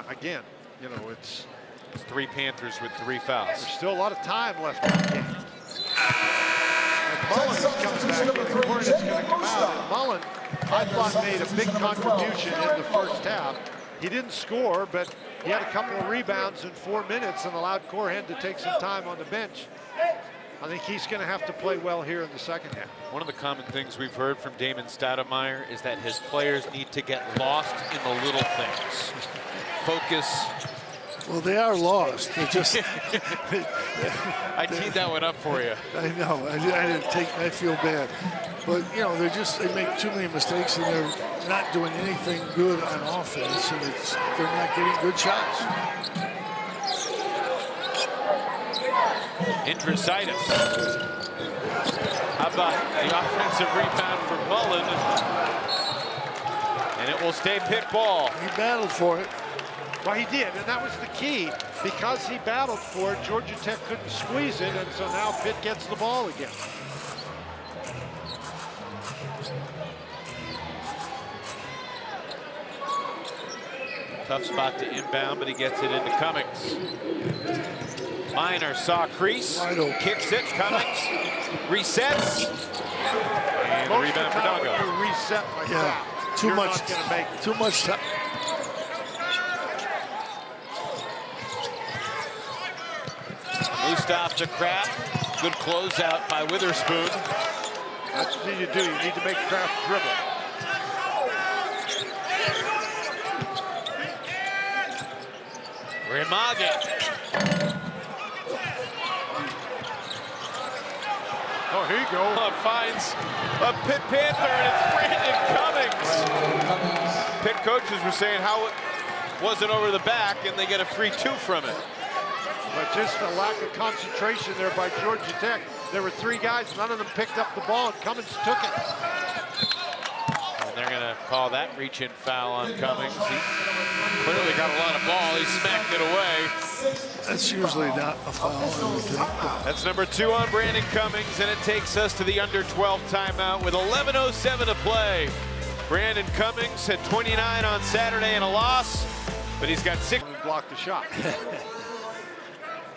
Again, you know, it's 3 Panthers with 3 fouls. There's still a lot of time left in the game. And Mullen is coming back in. The Hornets going to come out. And Mullen, I thought, made a big contribution in the first half. He didn't score, but he had a couple of rebounds in 4 minutes and allowed Corhen to take some time on the bench. I think he's going to have to play well here in the second half. One of the common things we've heard from Damon Stoudemire is that his players need to get lost in the little things. Focus. Well, they are lost. They're just. I teed that one up for you. I know. I feel bad. But, you know, they make too many mistakes, and they're not doing anything good on offense, and they're not getting good shots. Indrusaitis. How about the offensive rebound for Mullen? And it will stay Pitt ball. He battled for it. Well, he did, and that was the key. Because he battled for it, Georgia Tech couldn't squeeze it, and so now Pitt gets the ball again. Tough spot to inbound, but he gets it into Cummings. Minor saw crease, kicks it, Cummings, resets, and the rebound for Dongo. You reset like that. Too You're much. Not gonna make it. Too much time. Mustaf to Kraft. Good closeout by Witherspoon. That's what you need to do. You need to make Kraft dribble. Remage. Oh, here you go. Finds a Pitt Panther, and it's Brandin Cummings. Pitt coaches were saying how it wasn't over the back, and they get a free 2 from it. But just a lack of concentration there by Georgia Tech. There were 3 guys, none of them picked up the ball, and Cummings took it. And they're gonna call that reach-in foul on Cummings. He clearly got a lot of ball, he smacked it away. That's usually not a foul, I would think. That's number 2 on Brandin Cummings, and it takes us to the under 12 timeout with 11:07 to play. Brandin Cummings had 29 on Saturday in a loss, but he's got 6. Blocked the shot.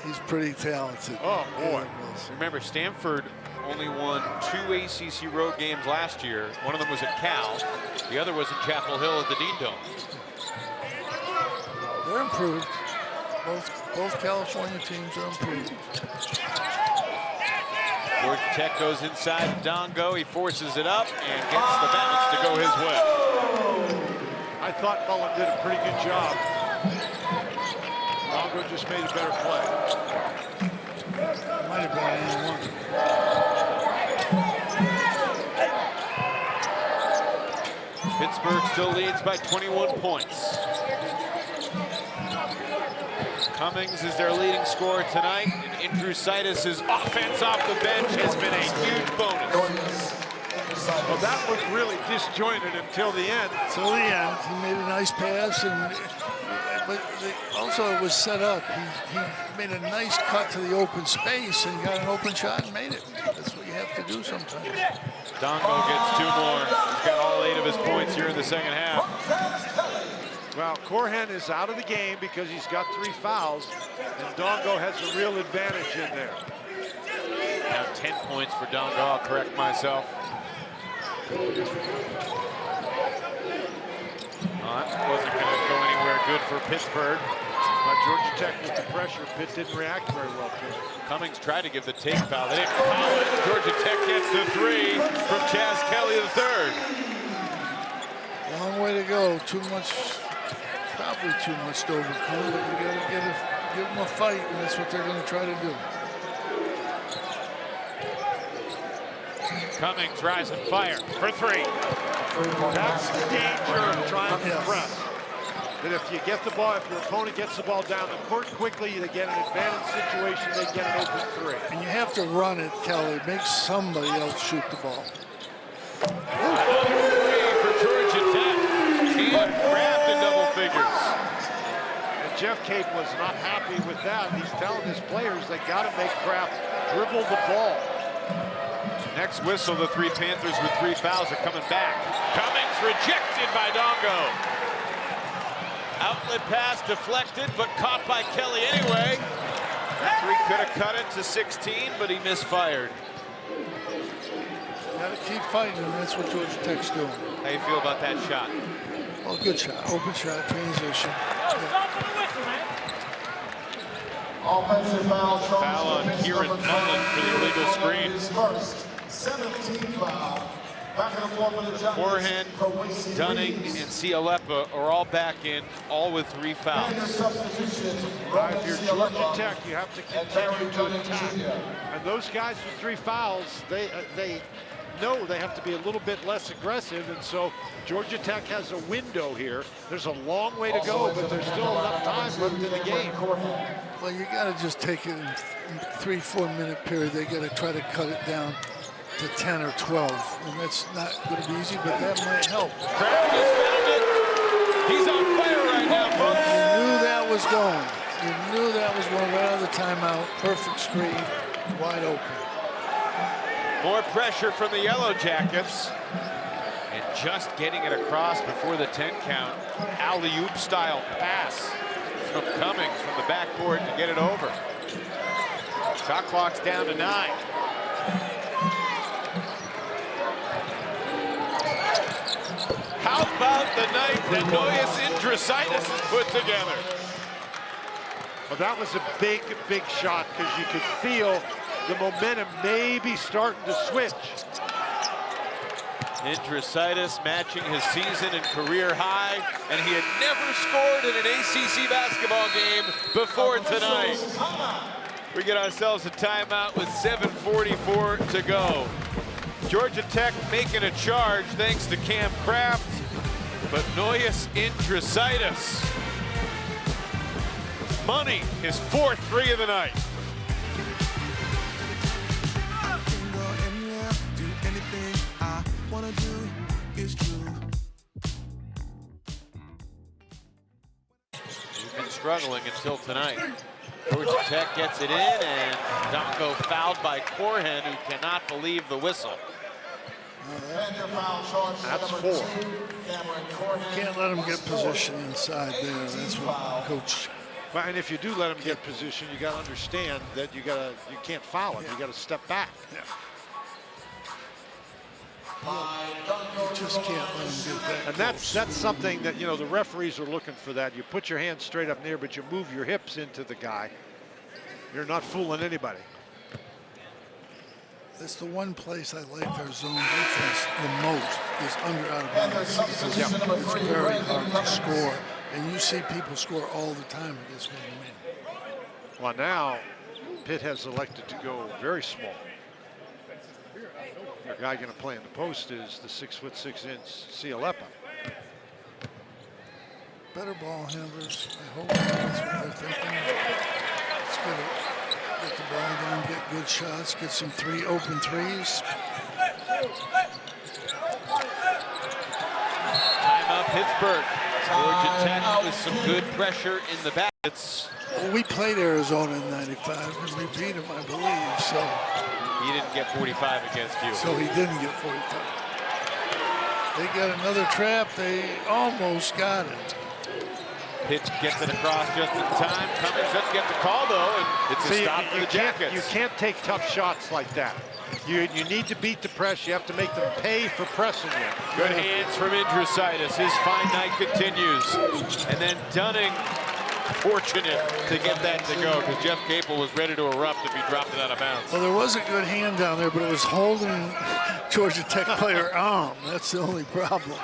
He's pretty talented. Oh, boy. Remember, Stanford only won 2 ACC road games last year. One of them was at Cal. The other was in Chapel Hill at the Dean Dome. They're improved. Both California teams are improved. Georgia Tech goes inside Dongo. He forces it up and gets the bounce to go his way. I thought Mullen did a pretty good job. Dongo just made a better play. Might have been anyone. Pittsburgh still leads by 21 points. Cummings is their leading scorer tonight, and Indrusaitis' offense off the bench has been a huge bonus. Well, that was really disjointed until the end. Till the end, he made a nice pass, but also it was set up. He made a nice cut to the open space and got an open shot and made it. That's what you have to do sometimes. Dongo gets 2 more. He's got all 8 of his points here in the second half. Well, Corhen is out of the game because he's got 3 fouls, and Dongo has a real advantage in there. Now 10 points for Dongo, I'll correct myself. That wasn't going to go anywhere good for Pittsburgh. But Georgia Tech with the pressure, Pitt didn't react very well to it. Cummings tried to give the take foul. They didn't call it. Georgia Tech gets the 3 from Chaz Kelly III. Long way to go. Probably too much to overcome, but you got to give them a fight, and that's what they're going to try to do. Cummings rising fire for 3. That's the danger of trying to press. That if you get the ball, if your opponent gets the ball down the court quickly, they get an advantage situation, they get an open 3. And you have to run it, Kelly. Make somebody else shoot the ball. 3 for Georgia Tech. And Kraft in double figures. And Jeff Cape was not happy with that. He's telling his players they got to make Kraft dribble the ball. Next whistle, the 3 Panthers with 3 fouls are coming back. Cummings rejected by Dongo. Outlet pass deflected, but caught by Kelly anyway. That 3 could have cut it to 16, but he misfired. You got to keep fighting, and that's what Georgia Tech's doing. How you feel about that shot? Well, good shot, open shot, transition. Yeah. Offensive foul. Foul on Kieran Mullen for the illegal screen. First, 17 foul. Back in the floor for the Giants. Corhen, Dunning, and Siulepa are all back in, all with 3 fouls. If you're Georgia Tech, you have to continue to attack. And those guys with 3 fouls, they know they have to be a little bit less aggressive, and so Georgia Tech has a window here. There's a long way to go, but there's still enough time left in the game. Well, you got to just take it in 3-4 minute period. They got to try to cut it down to 10 or 12, and that's not going to be easy, but that might help. Kraft just found it. He's on fire right now, folks. You knew that was going. You knew that was going right out of the timeout. Perfect screen, wide open. More pressure from the Yellow Jackets. And just getting it across before the 10 count. Alley-oop style pass from Cummings from the backboard to get it over. Shot clock's down to 9. How about the night that Nojus Indrusaitis has put together? Well, that was a big, big shot because you could feel the momentum maybe starting to switch. Indrusaitis matching his season and career high, and he had never scored in an ACC basketball game before tonight. We get ourselves a timeout with 7:44 to go. Georgia Tech making a charge thanks to Cam Kraft, but Nojus Indrusaitis, money, his 4th 3 of the night. He's been struggling until tonight. Georgia Tech gets it in, and Donko fouled by Corhen, who cannot believe the whistle. That's 4. Can't let him get position inside there. That's what coach. Well, and if you do let him get position, you got to understand that you can't foul him. You got to step back. Yeah. You just can't let him get that. And that's something that, you know, the referees are looking for that. You put your hands straight up in the air, but you move your hips into the guy. You're not fooling anybody. That's the one place I like our zone defense the most is under out of bounds. It's very hard to score, and you see people score all the time against man-to-man. Well, now Pitt has elected to go very small. The guy going to play in the post is the 6'6" Siulepa. Better ball handlers. I hope that's what they're thinking. Let's get the ball down, get good shots, get some open threes. Timeout Pittsburgh. Georgia Tech with some good pressure in the back. Well, we played Arizona in '95 and we beat them, I believe. So he didn't get 45 against you. So he didn't get 45. They got another trap. They almost got it. Pitt gets it across just in time. Cummings doesn't get the call, though, and it's a stop for the Jackets. You can't take tough shots like that. You need to beat the press. You have to make them pay for pressing you. Good hands from Indrusaitis. His fine night continues. And then Dunning, fortunate to get that to go, because Jeff Capel was ready to erupt if he dropped it out of bounds. Well, there was a good hand down there, but it was holding Georgia Tech player arm. That's the only problem.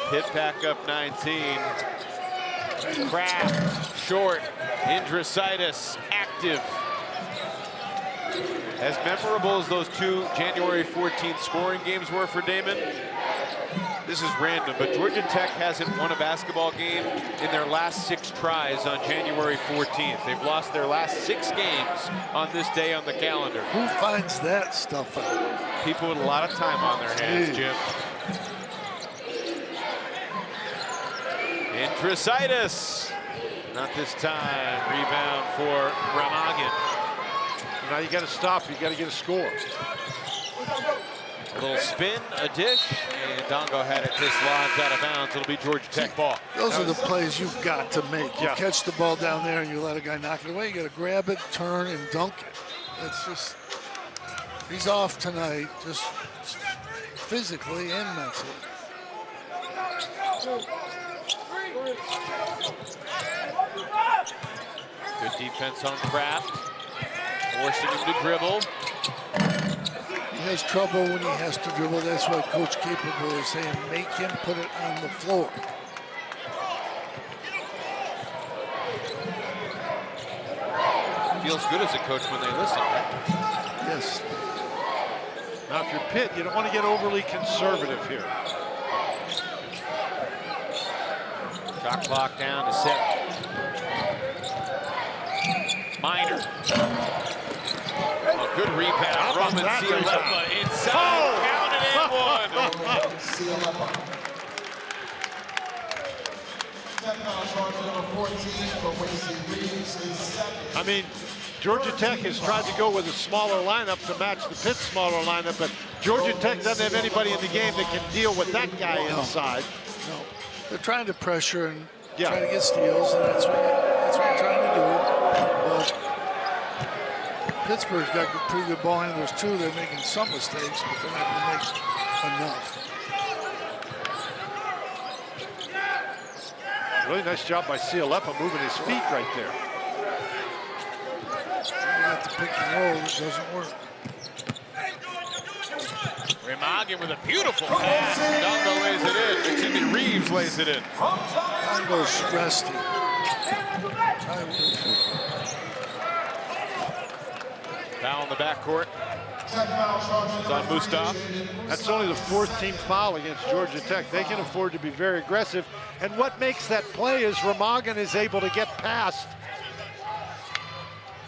Pitt back up 19. Kraft, short. Indrusaitis, active. As memorable as those 2 January 14th scoring games were for Damon, this is random, but Georgia Tech hasn't won a basketball game in their last 6 tries on January 14th. They've lost their last 6 games on this day on the calendar. Who finds that stuff out? People with a lot of time on their hands, Jim. Indrusaitis, not this time. Rebound for Ramagin. Now you got to stop. You got to get a score. A little spin, a dish, and Dongo had it just lodged out of bounds. It'll be Georgia Tech ball. Those are the plays you've got to make. You catch the ball down there and you let a guy knock it away. You got to grab it, turn, and dunk it. It's just, he's off tonight, just physically and mentally. Good defense on Kraft, forcing him to dribble. He has trouble when he has to dribble. That's why Coach Capel is saying, make him put it on the floor. Feels good as a coach when they listen, right? Yes. Now, if you're Pitt, you don't want to get overly conservative here. Shot clock down to 7. Minor. A good rebound. Roman Siulepa inside. Counted and one. I mean, Georgia Tech has tried to go with a smaller lineup to match the Pitt smaller lineup, but Georgia Tech doesn't have anybody in the game that can deal with that guy inside. No, they're trying to pressure and trying to get steals, and that's what you're trying to do. But Pittsburgh's got pretty good ball handlers too. They're making some mistakes, but they're not going to make enough. Really nice job by Siulepa moving his feet right there. You got the pick and roll, it doesn't work. Remagen with a beautiful pass. Dongo lays it in. Excuse me, Reeves lays it in. Dongo's resting. Foul in the backcourt. It's on Mustaf. That's only the 4th team foul against Georgia Tech. They can afford to be very aggressive. And what makes that play is Remagen is able to get past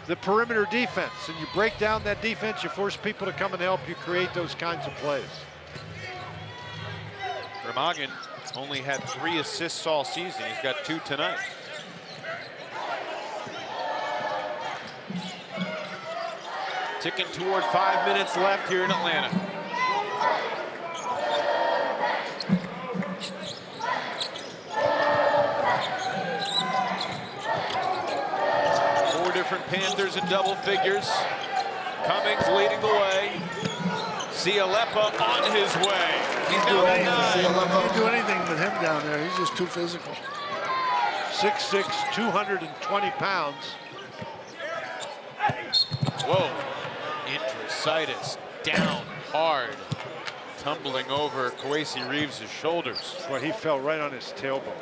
the perimeter defense. And you break down that defense, you force people to come and help you create those kinds of plays. Remagen only had 3 assists all season. He's got 2 tonight. Ticking toward 5 minutes left here in Atlanta. Four different Panthers in double figures. Cummings leading the way. Siulepa on his way. He's down at 9. Can't do anything with him down there. He's just too physical. 6'6", 220 pounds. Whoa. Indrusaitis down hard, tumbling over Kwesi Reeves' shoulders. Well, he fell right on his tailbone.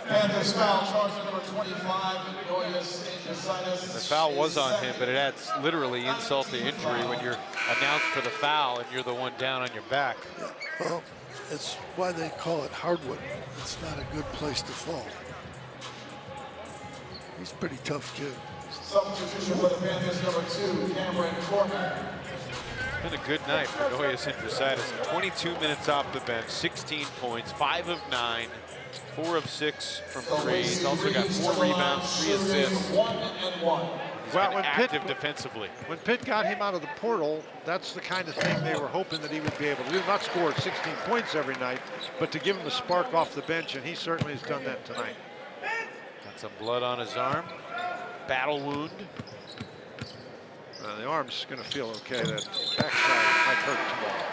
Panthers foul, charge number 25, Nojus Indrusaitis. The foul was on him, but it adds literally insult to injury when you're announced for the foul and you're the one down on your back. Yeah. Well, it's why they call it hardwood. It's not a good place to fall. He's a pretty tough kid. Substitution for the Panthers, number 2, Corhen. It's been a good night for Nojus Indrusaitis. 22 minutes off the bench, 16 points, 5 of 9, 4 of 6 from 3. He's also got 4 rebounds, 3 assists. 1 and 1. He's been active defensively. When Pitt got him out of the portal, that's the kind of thing they were hoping that he would be able to do. Not score 16 points every night, but to give him the spark off the bench, and he certainly has done that tonight. Got some blood on his arm. Battle wound. The arm's going to feel okay. That backside might hurt tomorrow.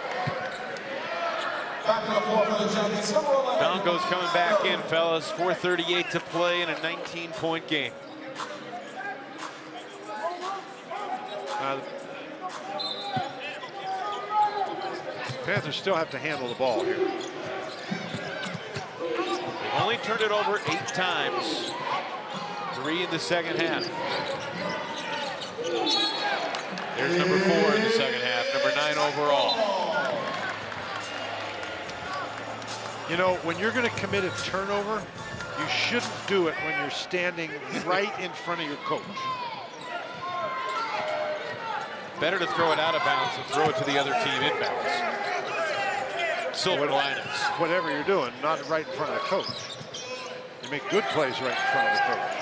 Back to the floor for the Jackets, number 11. Dongo's coming back in, fellas. 4:38 to play in a 19-point game. Panthers still have to handle the ball here. They've only turned it over 8 times. 3 in the second half. There's number 4 in the second half, number 9 overall. You know, when you're going to commit a turnover, you shouldn't do it when you're standing right in front of your coach. Better to throw it out of bounds than throw it to the other team inbounds. Silver linings. Whatever you're doing, not right in front of the coach. You make good plays right in front of the coach.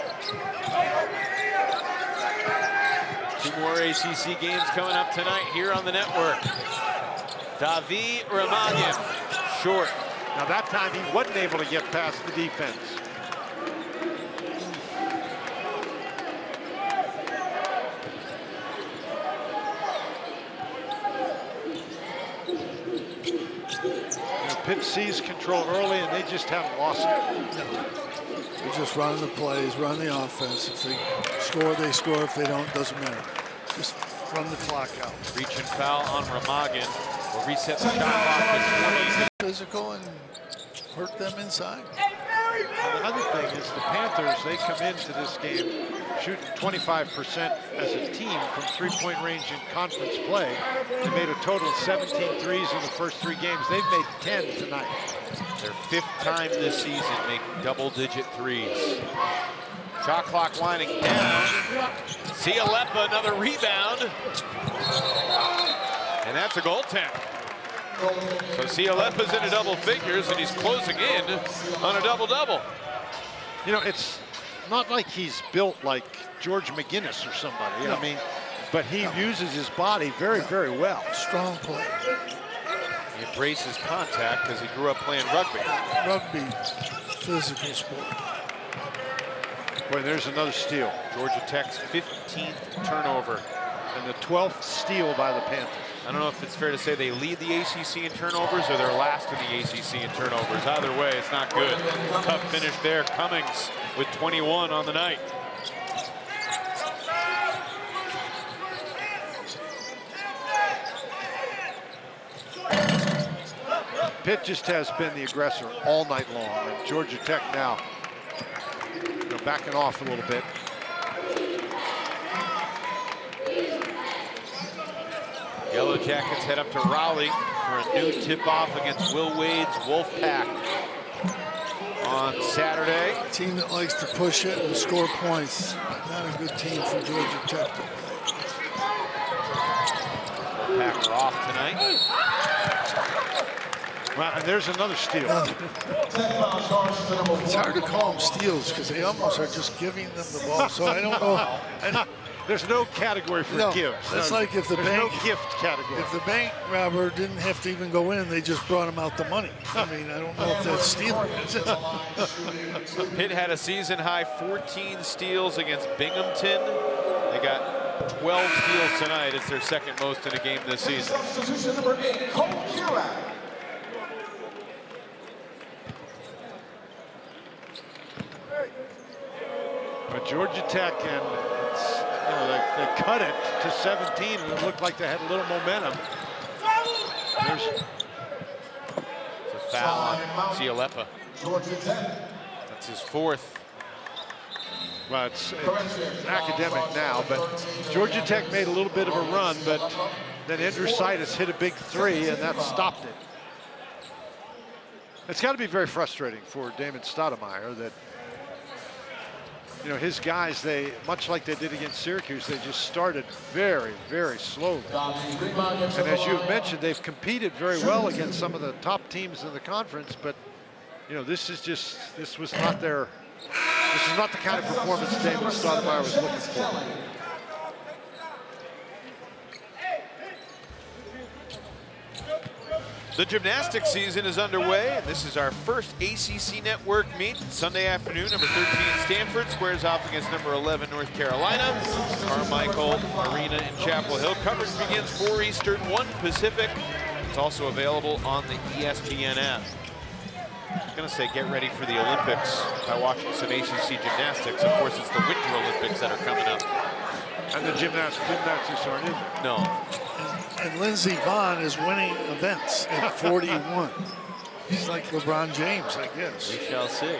2 more ACC games coming up tonight here on the network. Davi Remagen, short. Now that time he wasn't able to get past the defense. Pitt sees control early and they just haven't lost it. No. They're just running the plays, run the offense. If they score, they score. If they don't, it doesn't matter. Just run the clock out. Reach and foul on Remagen. Will reset the shot clock to 20. Physical and hurt them inside. Another thing is the Panthers, they come into this game shooting 25% as a team from three-point range in conference play. They made a total of 17 threes in the first 3 games. They've made 10 tonight. Their 5th time this season making double-digit threes. Shot clock winding down. Siulepa, another rebound. And that's a goaltend. So Siulepa's into double figures and he's closing in on a double-double. You know, it's not like he's built like George McGinnis or somebody. No. I mean, but he uses his body very, very well. Strong play. He embraces contact because he grew up playing rugby. Rugby, physical sport. Boy, there's another steal. Georgia Tech's 15th turnover. And the 12th steal by the Panthers. I don't know if it's fair to say they lead the ACC in turnovers or they're last in the ACC in turnovers. Either way, it's not good. Tough finish there. Cummings with 21 on the night. Pitt just has been the aggressor all night long, and Georgia Tech now backing off a little bit. Yellow Jackets head up to Raleigh for a new tip-off against Will Wade's Wolfpack on Saturday. A team that likes to push it and score points. Not a good team for Georgia Tech. Packer off tonight. Well, and there's another steal. It's hard to call them steals because they almost are just giving them the ball. So I don't know. There's no category for gives. That's like if the There's bank, no gift category. if the bank robber didn't have to even go in, they just brought him out the money. I mean, I don't know if that's stealing. Pitt had a season-high 14 steals against Binghamton. They got 12 steals tonight. It's their second most in a game this season. Substitution number 8, Corhen. But Georgia Tech, and they cut it to 17, and it looked like they had a little momentum. There's a foul on Siulepa. Georgia Tech. That's his fourth. Well, it's academic now, but Georgia Tech made a little bit of a run, but then Indrusaitis hit a big three, and that stopped it. It's got to be very frustrating for Damon Stoudemire that, his guys, they, much like they did against Syracuse, they just started very, very slowly. And as you've mentioned, they've competed very well against some of the top teams in the conference, but, this was not the kind of performance Damon Stoudemire was looking for. The gymnastics season is underway, and this is our first ACC network meet. Sunday afternoon, number 13 Stanford squares off against number 11 North Carolina. Carmichael Arena in Chapel Hill. Coverage begins 4 Eastern, 1 Pacific. It's also available on the ESPN app. I was going to say get ready for the Olympics by watching some ACC gymnastics. Of course, it's the Winter Olympics that are coming up. And the gymnastics aren't in there. No. And Lindsey Vonn is winning events at 41. He's like LeBron James, I guess. We shall see.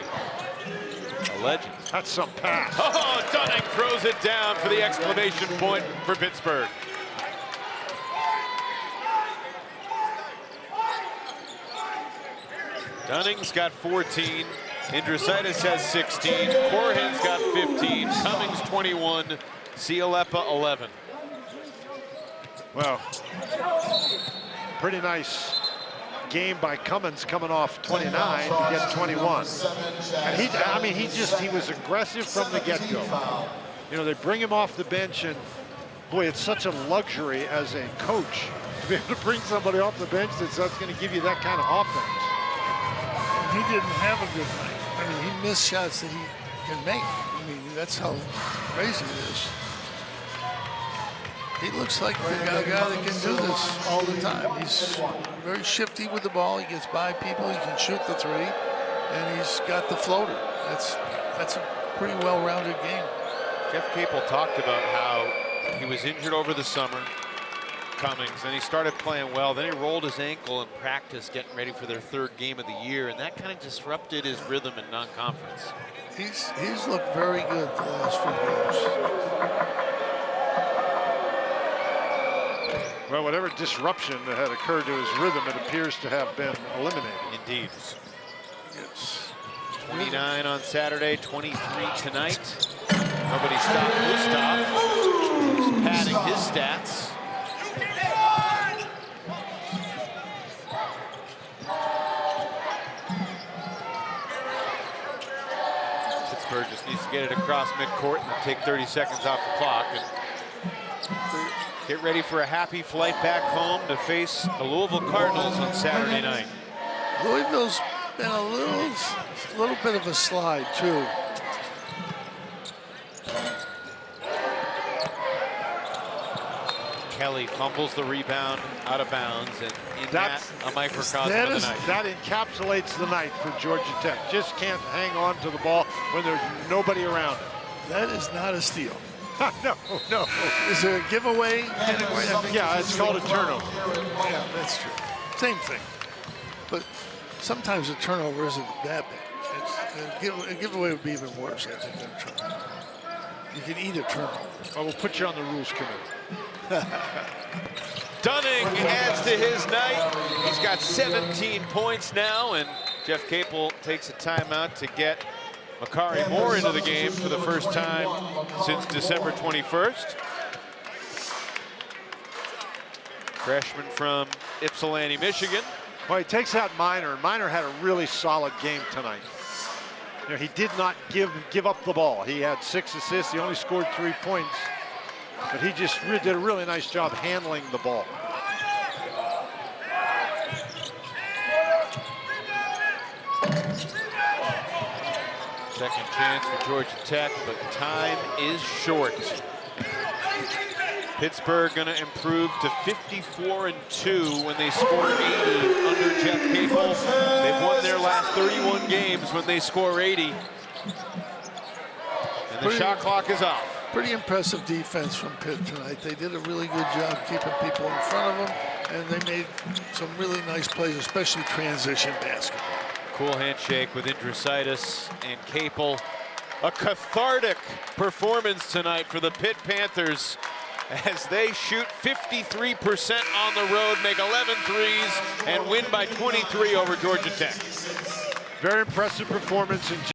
A legend. That's some pass. Oh, Dunning throws it down for the exclamation point for Pittsburgh. Dunning's got 14. Indrusaitis has 16. Corhen's got 15. Cummings 21. Siulepa 11. Well, pretty nice game by Cummings coming off 29 to get 21. And he was aggressive from the get-go. They bring him off the bench, and boy, it's such a luxury as a coach to be able to bring somebody off the bench that's going to give you that kind of offense. He didn't have a good night. He missed shots that he can make. That's how crazy it is. He looks like the guy that can do this all the time. He's very shifty with the ball. He gets by people. He can shoot the three, and he's got the floater. That's a pretty well-rounded game. Jeff Capel talked about how he was injured over the summer, Cummings, and he started playing well. Then he rolled his ankle in practice, getting ready for their 3rd game of the year, and that kind of disrupted his rhythm in non-conference. He's looked very good the last few years. Well, whatever disruption that had occurred to his rhythm, it appears to have been eliminated. Indeed. Yes. 29 on Saturday, 23 tonight. Nobody stopped Gustav, who's padding his stats. Pittsburgh just needs to get it across midcourt and take 30 seconds off the clock and get ready for a happy flight back home to face the Louisville Cardinals on Saturday night. Louisville's been a little bit of a slide too. Kelly fumbles the rebound out of bounds, and that's a microcosm of the night. That encapsulates the night for Georgia Tech. Just can't hang on to the ball when there's nobody around it. That is not a steal. No. Is there a giveaway? Yeah, it's called a turnover. Yeah, that's true. Same thing. But sometimes a turnover isn't that bad. A giveaway would be even worse, I think, than a turnover. You can eat a turnover. Well, we'll put you on the rules committee. Dunning adds to his night. He's got 17 points now, and Jeff Capel takes a timeout to get Makari Moore into the game for the first time since December 21st. Freshman from Ypsilanti, Michigan. Well, he takes out Minor. Minor had a really solid game tonight. You know, he did not give up the ball. He had 6 assists. He only scored 3 points. But he just did a really nice job handling the ball. Second chance for Georgia Tech, but time is short. Pittsburgh going to improve to 54-2 when they score 80 under Jeff Capel. They've won their last 31 games when they score 80. And the shot clock is off. Pretty impressive defense from Pitt tonight. They did a really good job keeping people in front of them, and they made some really nice plays, especially transition basketball. Cool handshake with Indrusaitis and Capel. A cathartic performance tonight for the Pitt Panthers as they shoot 53% on the road, make 11 threes, and win by 23 over Georgia Tech. Very impressive performance.